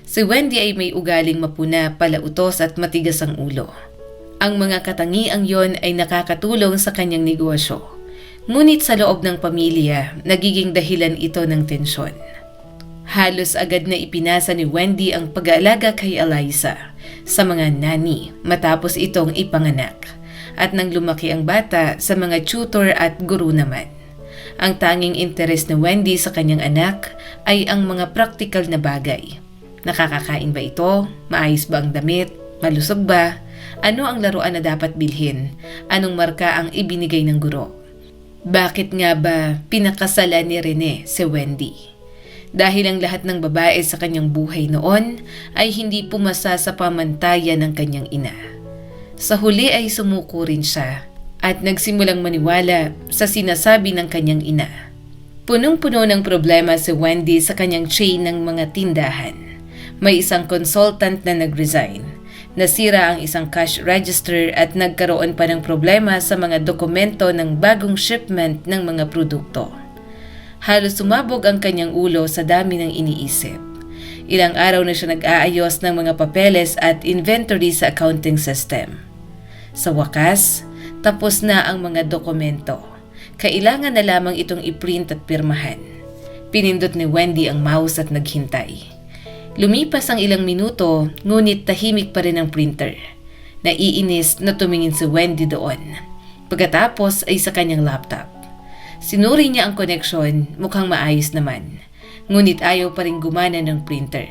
Speaker 1: Si Wendy ay may ugaling mapuna, palautos at matigas ang ulo. Ang mga katangiang yon ay nakakatulong sa kanyang negosyo. Ngunit sa loob ng pamilya, nagiging dahilan ito ng tensyon. Halos agad na ipinasa ni Wendy ang pag-aalaga kay Eliza sa mga nani matapos itong ipanganak. At nang lumaki ang bata sa mga tutor at guru naman. Ang tanging interes ni Wendy sa kanyang anak ay ang mga praktikal na bagay. Nakakakain ba ito? Maayos ba ang damit? Malusog ba? Ano ang laruan na dapat bilhin? Anong marka ang ibinigay ng guro? Bakit nga ba pinakasalan ni Rene si Wendy? Dahil ang lahat ng babae sa kanyang buhay noon ay hindi pumasa sa pamantayan ng kanyang ina. Sa huli ay sumuko rin siya at nagsimulang maniwala sa sinasabi ng kanyang ina. Punong-puno ng problema si Wendy sa kanyang chain ng mga tindahan. May isang consultant na nag-resign. Nasira ang isang cash register at nagkaroon pa ng problema sa mga dokumento ng bagong shipment ng mga produkto. Halos sumabog ang kanyang ulo sa dami ng iniisip. Ilang araw na siya nag-aayos ng mga papeles at inventory sa accounting system. Sa wakas, tapos na ang mga dokumento. Kailangan na lamang itong i-print at pirmahan. Pinindot ni Wendy ang mouse at naghintay. Lumipas ang ilang minuto, ngunit tahimik pa rin ang printer. Naiinis na tumingin si Wendy doon. Pagkatapos ay sa kanyang laptop. Sinuri niya ang koneksyon, mukhang maayos naman. Ngunit ayaw pa rin gumana ng printer.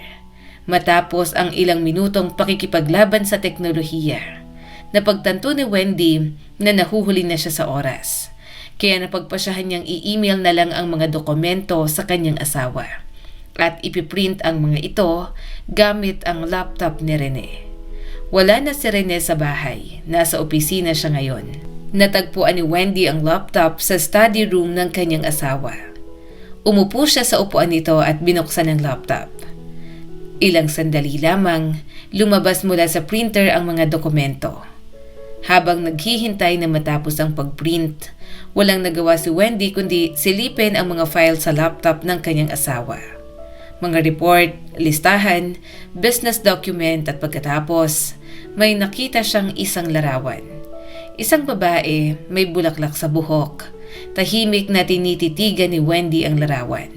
Speaker 1: Matapos ang ilang minutong pakikipaglaban sa teknolohiya, napagtanto ni Wendy na nahuhuli na siya sa oras. Kaya napagpasyahan niyang i-email na lang ang mga dokumento sa kanyang asawa. At ipiprint ang mga ito gamit ang laptop ni Rene. Wala na si Rene sa bahay, nasa opisina siya ngayon. Natagpuan ni Wendy ang laptop sa study room ng kanyang asawa. Umupo siya sa upuan nito at binuksan ang laptop. Ilang sandali lamang, lumabas mula sa printer ang mga dokumento. Habang naghihintay na matapos ang pagprint, walang nagawa si Wendy kundi silipin ang mga file sa laptop ng kanyang asawa. Mga report, listahan, business document at pagkatapos, may nakita siyang isang larawan. Isang babae may bulaklak sa buhok. Tahimik na tinititigan ni Wendy ang larawan.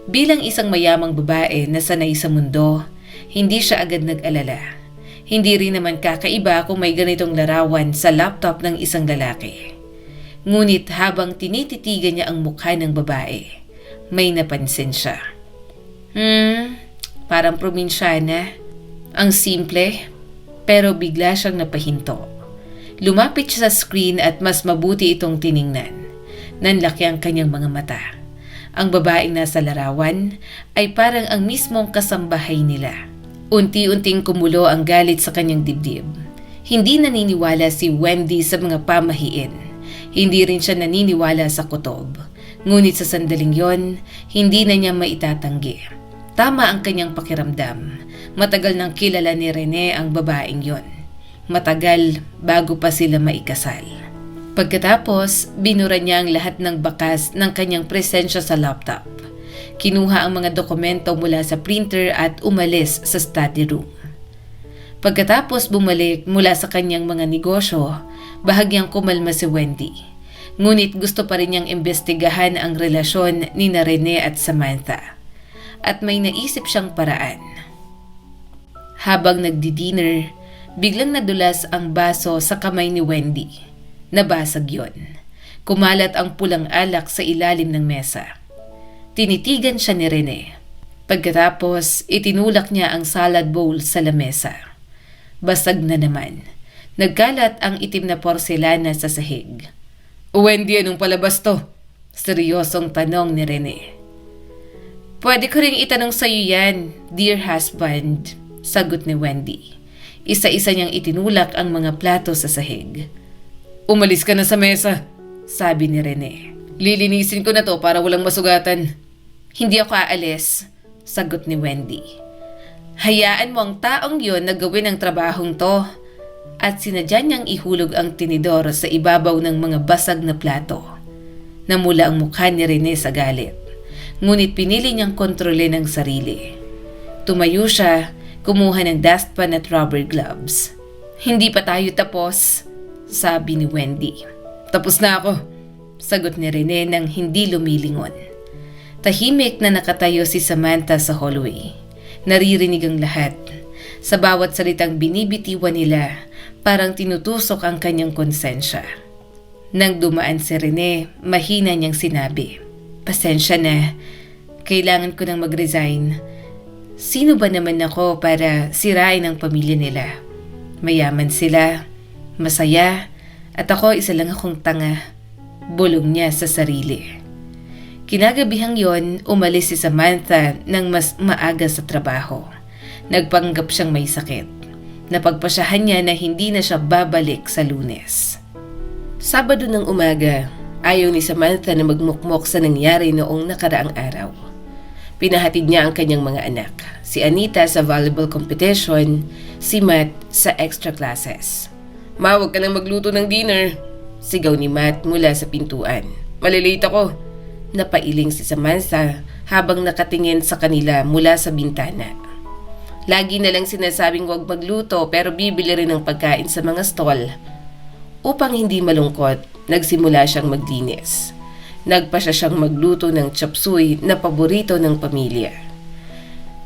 Speaker 1: Bilang isang mayamang babae na sanay sa mundo, hindi siya agad nag-alala. Hindi rin naman kakaiba kung may ganitong larawan sa laptop ng isang lalaki. Ngunit habang tinititigan niya ang mukha ng babae, may napansin siya. Parang probinsyana. Ang simple, pero bigla siyang napahinto. Lumapit siya sa screen at mas mabuti itong tiningnan. Nanlaki ang kanyang mga mata. Ang babaeng nasa larawan ay parang ang mismong kasambahay nila. Unti-unting kumulo ang galit sa kanyang dibdib. Hindi naniniwala si Wendy sa mga pamahiin. Hindi rin siya naniniwala sa kutob. Ngunit sa sandaling yon, hindi na niya maitatanggi. Tama ang kanyang pakiramdam. Matagal nang kilala ni Rene ang babaeng yon. Matagal bago pa sila maikasal. Pagkatapos, binura niya ang lahat ng bakas ng kanyang presensya sa laptop. Kinuha ang mga dokumento mula sa printer at umalis sa study room. Pagkatapos bumalik mula sa kanyang mga negosyo, bahagyang kumalma si Wendy. Ngunit gusto pa rin niyang imbestigahan ang relasyon ni Rene at Samantha. at may naisip siyang paraan. Habang nagdi-dinner, biglang nadulas ang baso sa kamay ni Wendy. Nabasag yon. Kumalat ang pulang alak sa ilalim ng mesa. Tinitigan siya ni Rene. Pagkatapos, itinulak niya ang salad bowl sa lamesa. Basag na naman. Nagkalat ang itim na porselana sa sahig. "Wendy, anong palabas to?" Seryosong tanong ni Rene. "Pwede ko ring itanong sa'yo yan, dear husband," sagot ni Wendy. Isa-isa niyang itinulak ang mga plato sa sahig. "Umalis ka na sa mesa," sabi ni Rene. "Lilinisin ko na to para walang masugatan." "Hindi ako aalis," sagot ni Wendy. "Hayaan mo ang taong yon na gawin ang trabahong to." At sinadya niyang ihulog ang tinidor sa ibabaw ng mga basag na plato. Namula ang mukha ni Rene sa galit. Ngunit pinili niyang kontrolin ang sarili. Tumayo siya, kumuha ng dustpan at rubber gloves. "Hindi pa tayo tapos," sabi ni Wendy. "Tapos na ako," sagot ni Rene nang hindi lumilingon. Tahimik na nakatayo si Samantha sa hallway. Naririnig ang lahat. Sa bawat salitang binibitiwan nila, parang tinutusok ang kanyang konsensya. Nang dumaan si Rene, mahina niyang sinabi, "Pasensya na, kailangan ko nang mag-resign. Sino ba naman ako para sirain ang pamilya nila? Mayaman sila, masaya, at ako isa lang akong tanga." Bulong niya sa sarili. Kinagabihang yon, umalis si Samantha nang mas maaga sa trabaho. Nagpanggap siyang may sakit. Napagpasyahan niya na hindi na siya babalik sa Lunes. Sabado ng umaga, ayaw ni Samantha na magmukmok sa nangyari noong nakaraang araw. Pinahatid niya ang kanyang mga anak, si Anita sa volleyball competition, si Matt sa extra classes. "Ma, huwag ka nang magluto ng dinner," sigaw ni Matt mula sa pintuan. "Malilate ako." Napailing si Samantha habang nakatingin sa kanila mula sa bintana. Lagi na lang sinasabing huwag magluto pero bibili rin ng pagkain sa mga stall. Upang hindi malungkot, nagsimula siyang maglinis. Nagpasya siyang magluto ng chop suey na paborito ng pamilya.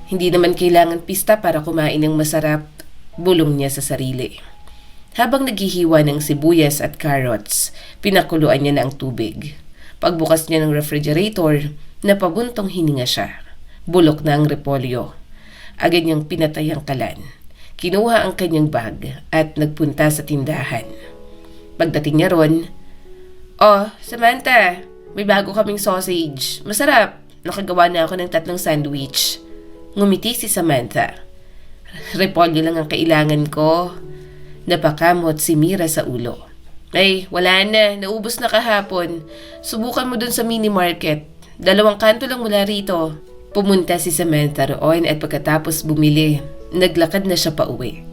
Speaker 1: "Hindi naman kailangan pista para kumain ng masarap," bulong niya sa sarili. Habang naghihiwa ng sibuyas at carrots, pinakuluan niya na ang tubig. Pagbukas niya ng refrigerator, napabuntong hininga siya. Bulok na ang repolyo. Agad niyang pinatay ang kalan. Kinuha ang kanyang bag at nagpunta sa tindahan. Pagdating niya ron, "Oh, Samantha, may bago kaming sausage. Masarap. Nakagawa na ako ng 3 sandwich." Ngumiti si Samantha. "Repolyo lang ang kailangan ko." Napakamot si Mira sa ulo. "Ay, wala na. Naubos na kahapon. Subukan mo dun sa mini market. 2 kanto lang mula rito." Pumunta si Samantha roon at pagkatapos bumili, naglakad na siya pauwi.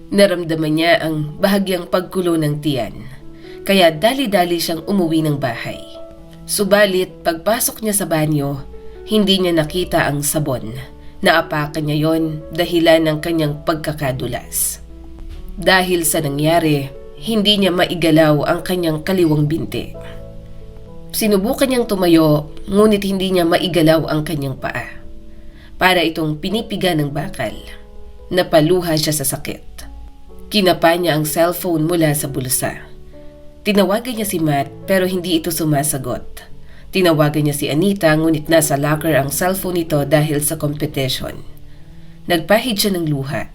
Speaker 1: Naramdaman niya ang bahagyang pagkulo ng tiyan, kaya dali-dali siyang umuwi ng bahay. Subalit pagpasok niya sa banyo, hindi niya nakita ang sabon. Naapakan niya yon dahilan ng kanyang pagkakadulas. Dahil sa nangyari, hindi niya maigalaw ang kanyang kaliwang binti. Sinubukan niyang tumayo, ngunit hindi niya maigalaw ang kanyang paa. Para itong pinipiga ng bakal. Napaluha siya sa sakit. Kinapa niya ang cellphone mula sa bulsa. Tinawagan niya si Matt pero hindi ito sumasagot. Tinawagan niya si Anita ngunit nasa locker ang cellphone nito dahil sa competition. Nagpahid siya ng luha.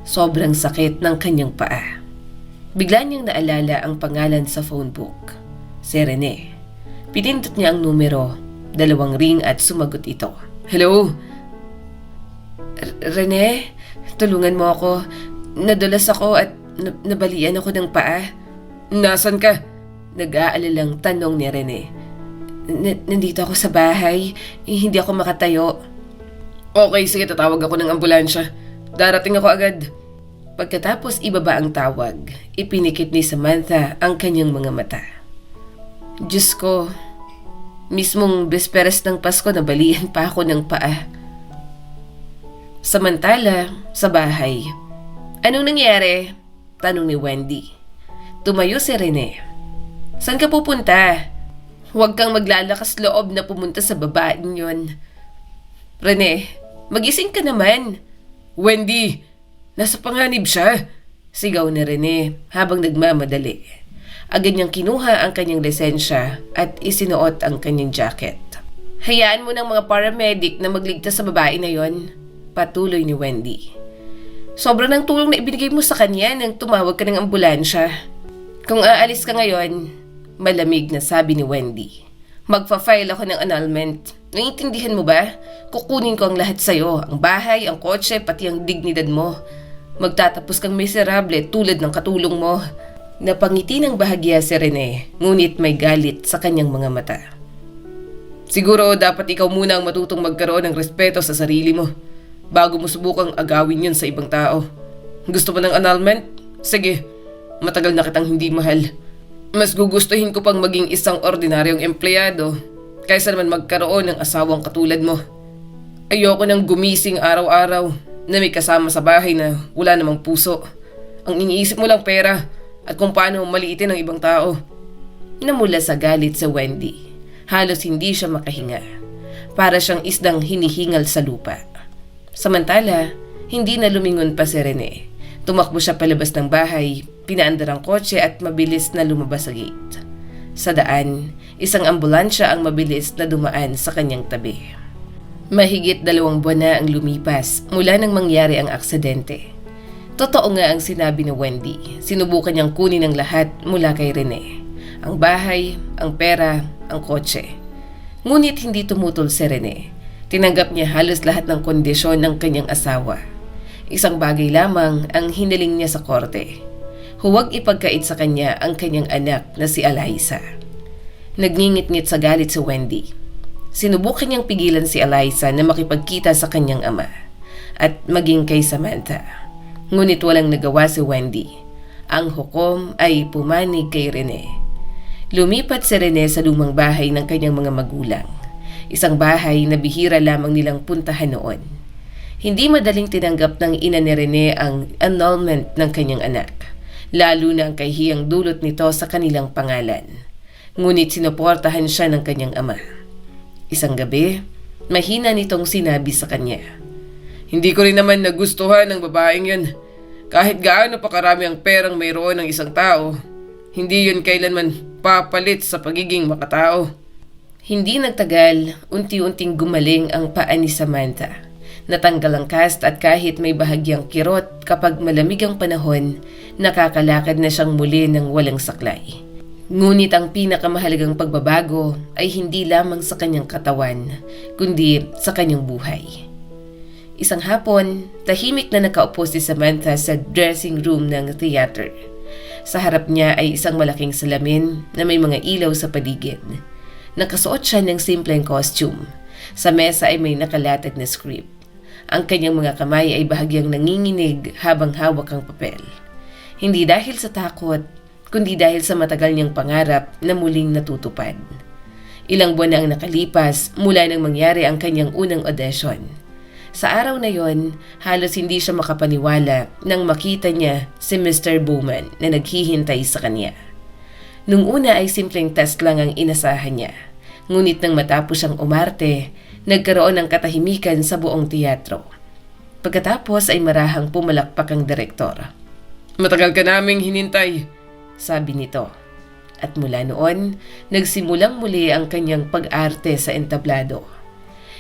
Speaker 1: Sobrang sakit ng kanyang paa. Bigla niyang naalala ang pangalan sa phone book. Si Rene. Pinindot niya ang numero, 2 ring at sumagot ito. "Hello? Rene, tulungan mo ako. Nadulas ako at nabalian ako ng paa." "Nasaan ka?" Nag-aalalang tanong ni Rene. Nandito ako sa bahay. Hindi ako makatayo." "Okay, sige, tatawag ako ng ambulansya. Darating ako agad." Pagkatapos ibaba ang tawag, ipinikit ni Samantha ang kanyang mga mata. "Diyos ko, mismong besperes ng Pasko nabalian pa ako ng paa." Samantala, sa bahay, "Anong nangyari?" tanong ni Wendy. Tumayo si Rene. "Saan ka pupunta? Huwag kang maglalakas loob na pumunta sa babaeng yon."
Speaker 2: Rene, magising ka naman. Wendy, nasa panganib siya. Sigaw ni Rene habang nagmamadali. Agad niyang kinuha ang kanyang lisensya at isinuot ang kanyang jacket. Hayaan mo ng mga paramedic na magligtas sa babae na yon, patuloy ni Wendy. Sobra ng tulong na ibinigay mo sa kanya nang tumawag ka ng ambulansya. Kung aalis ka ngayon, malamig na sabi ni Wendy. Magpa-file ako ng annulment. Naiintindihan mo ba? Kukunin ko ang lahat sa'yo. Ang bahay, ang kotse, pati ang dignidad mo. Magtatapos kang miserable tulad ng katulong mo. Napangiti ng bahagya si Rene, ngunit may galit sa kanyang mga mata. Siguro dapat ikaw muna ang matutong magkaroon ng respeto sa sarili mo bago mo subukang agawin yun sa ibang tao. Gusto mo ng annulment? Sige, matagal na kitang hindi mahal. Mas gugustuhin ko pang maging isang ordinaryong empleyado kaysa naman magkaroon ng asawang katulad mo. Ayoko nang gumising araw-araw na may kasama sa bahay na wala namang puso. Ang iniisip mo lang pera at kung paano maliitin ang ibang tao. Namula sa galit sa Wendy. Halos hindi siya makahinga. Para siyang isdang hinihingal sa lupa. Samantala, hindi na lumingon pa si Rene. Tumakbo siya palabas ng bahay, pinaandar ang kotse at mabilis na lumabas sa gate. Sa daan, isang ambulansya ang mabilis na dumaan sa kanyang tabi. Mahigit 2 buwan na ang lumipas mula nang mangyari ang aksidente. Totoo nga ang sinabi ni Wendy. Sinubukan niyang kunin ang lahat mula kay Rene. Ang bahay, ang pera, ang kotse. Ngunit hindi tumutol si Rene. Tinanggap niya halos lahat ng kondisyon ng kanyang asawa. Isang bagay lamang ang hiniling niya sa korte. Huwag ipagkait sa kanya ang kanyang anak na si Eliza. Nagngingit-ngit sa galit si Wendy. Sinubukan niyang pigilan si Eliza na makipagkita sa kanyang ama at maging kay Samantha. Ngunit walang nagawa si Wendy. Ang hukom ay pumanig kay Rene. Lumipat si Rene sa lumang bahay ng kanyang mga magulang. Isang bahay na bihira lamang nilang puntahan noon. Hindi madaling tinanggap ng ina ni Rene ang annulment ng kanyang anak, lalo na ang kahiyang dulot nito sa kanilang pangalan. Ngunit sinuportahan siya ng kanyang ama. Isang gabi, mahina nitong sinabi sa kanya, "Hindi ko rin naman nagustuhan ng babaeng yun. Kahit gaano pa karami ang perang mayroon ng isang tao, hindi yun kailanman papalit sa pagiging makatao." Hindi nagtagal, unti-unting gumaling ang paa ni Samantha. Natanggal ang cast at kahit may bahagyang kirot kapag malamig ang panahon, nakakalakad na siyang muli ng walang saklay. Ngunit ang pinakamahalagang pagbabago ay hindi lamang sa kanyang katawan, kundi sa kanyang buhay. Isang hapon, tahimik na nakaupo si Samantha sa dressing room ng theater. Sa harap niya ay isang malaking salamin na may mga ilaw sa paligid. Nakasuot siya ng simpleng costume. Sa mesa ay may nakalatag na script. Ang kanyang mga kamay ay bahagyang nanginginig habang hawak ang papel. Hindi dahil sa takot, kundi dahil sa matagal niyang pangarap na muling natutupad. Ilang buwan na ang nakalipas mula nang mangyari ang kanyang unang audition. Sa araw na yon, halos hindi siya makapaniwala nang makita niya si Mr. Bowman na naghihintay sa kanya. Nung una ay simpleng test lang ang inasahan niya. Ngunit nang matapos siyang umarte, nagkaroon ng katahimikan sa buong teatro. Pagkatapos ay marahang pumalakpak ang direktor. "Matagal ka naming hinintay," sabi nito. At mula noon, nagsimulang muli ang kanyang pag-arte sa entablado.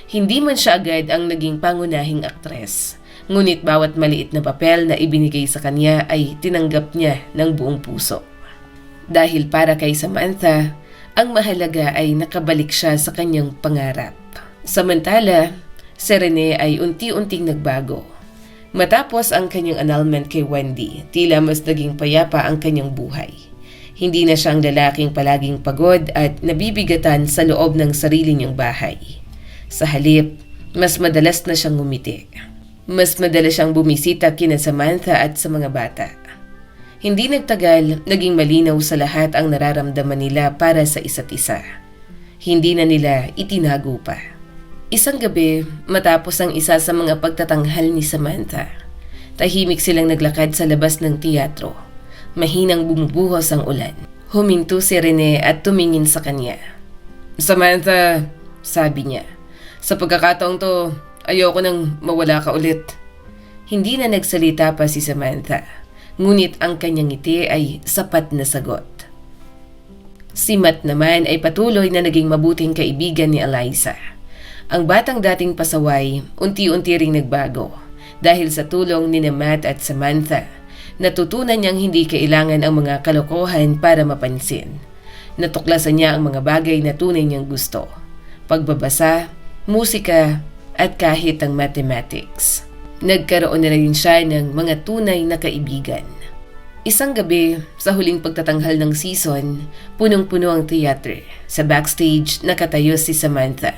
Speaker 2: Hindi man siya agad ang naging pangunahing aktres, ngunit bawat maliit na papel na ibinigay sa kanya ay tinanggap niya ng buong puso. Dahil para kay Samantha, ang mahalaga ay nakabalik siya sa kanyang pangarap. Samantala, si Rene ay unti-unting nagbago. Matapos ang kanyang annulment kay Wendy, tila mas naging payapa ang kanyang buhay. Hindi na siyang lalaking palaging pagod at nabibigatan sa loob ng sarili niyang bahay. Sa halip, mas madalas na siyang ngumiti. Mas madalas siyang bumisita kina Samantha at sa mga bata. Hindi nagtagal, naging malinaw sa lahat ang nararamdaman nila para sa isa't isa. Hindi na nila itinago pa. Isang gabi, matapos ang isa sa mga pagtatanghal ni Samantha, tahimik silang naglakad sa labas ng teatro. Mahinang bumubuhos ang ulan. Huminto si Rene at tumingin sa kanya. "Samantha," sabi niya, "sa pagkakataong to, Ayoko nang mawala ka ulit.
Speaker 1: Hindi na nagsalita pa si Samantha, ngunit ang kanyang ngiti ay sapat na sagot. Si Matt naman ay patuloy na naging mabuting kaibigan ni Eliza. Ang batang dating pasaway, unti-unti ring nagbago dahil sa tulong ni Matt at Samantha. Natutunan niyang hindi kailangan ang mga kalokohan para mapansin. Natuklasan niya ang mga bagay na tunay niyang gusto. Pagbabasa, musika, at kahit ang mathematics. Nagkaroon na rin siya ng mga tunay na kaibigan. Isang gabi, sa huling pagtatanghal ng season, punong-puno ang theater. Sa backstage, nakatayo si Samantha.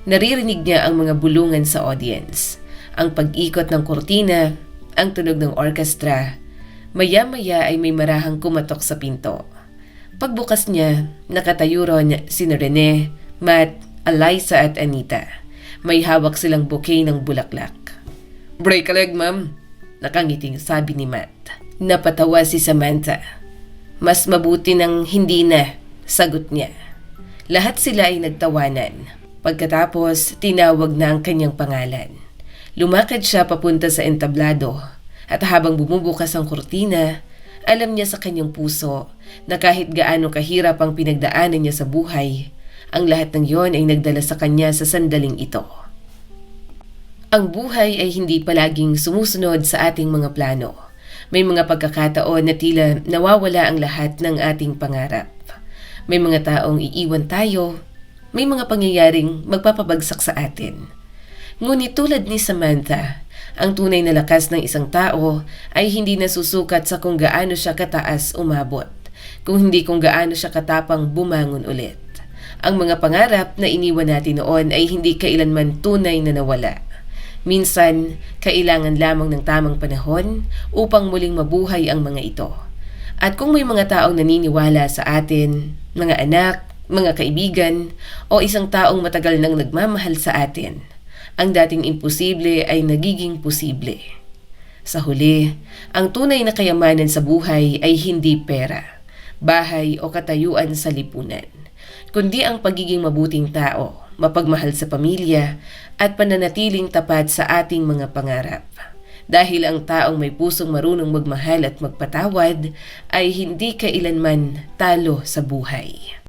Speaker 1: Naririnig niya ang mga bulungan sa audience. Ang pag-ikot ng kurtina, ang tunog ng orkestra. Maya-maya ay may marahang kumatok sa pinto. Pagbukas niya, nakatayo ron sina Rene, Matt, Eliza at Anita. May hawak silang bouquet ng bulaklak.
Speaker 2: Break a leg, ma'am.
Speaker 1: Nakangiting sabi ni Matt. Napatawa si Samantha. Mas mabuti nang hindi na, sagot niya. Lahat sila ay nagtawanan. Pagkatapos, tinawag na ang kanyang pangalan. Lumakad siya papunta sa entablado at habang bumubukas ang kurtina, alam niya sa kanyang puso na kahit gaano kahirap ang pinagdaanan niya sa buhay, ang lahat ng yon ay nagdala sa kanya sa sandaling ito. Ang buhay ay hindi palaging sumusunod sa ating mga plano. May mga pagkakataon na tila nawawala ang lahat ng ating pangarap. May mga taong iiwan tayo, may mga pangyayaring magpapabagsak sa atin. Ngunit tulad ni Samantha, ang tunay na lakas ng isang tao ay hindi nasusukat sa kung gaano siya kataas umabot, kung hindi kung gaano siya katapang bumangon ulit. Ang mga pangarap na iniwan natin noon ay hindi kailanman tunay na nawala. Minsan, kailangan lamang ng tamang panahon upang muling mabuhay ang mga ito. At kung may mga taong naniniwala sa atin, mga anak, mga kaibigan, o isang taong matagal nang nagmamahal sa atin, ang dating imposible ay nagiging posible. Sa huli, ang tunay na kayamanan sa buhay ay hindi pera, bahay o katayuan sa lipunan, kundi ang pagiging mabuting tao, mapagmahal sa pamilya, at pananatiling tapat sa ating mga pangarap. Dahil ang taong may pusong marunong magmahal at magpatawad ay hindi kailanman talo sa buhay.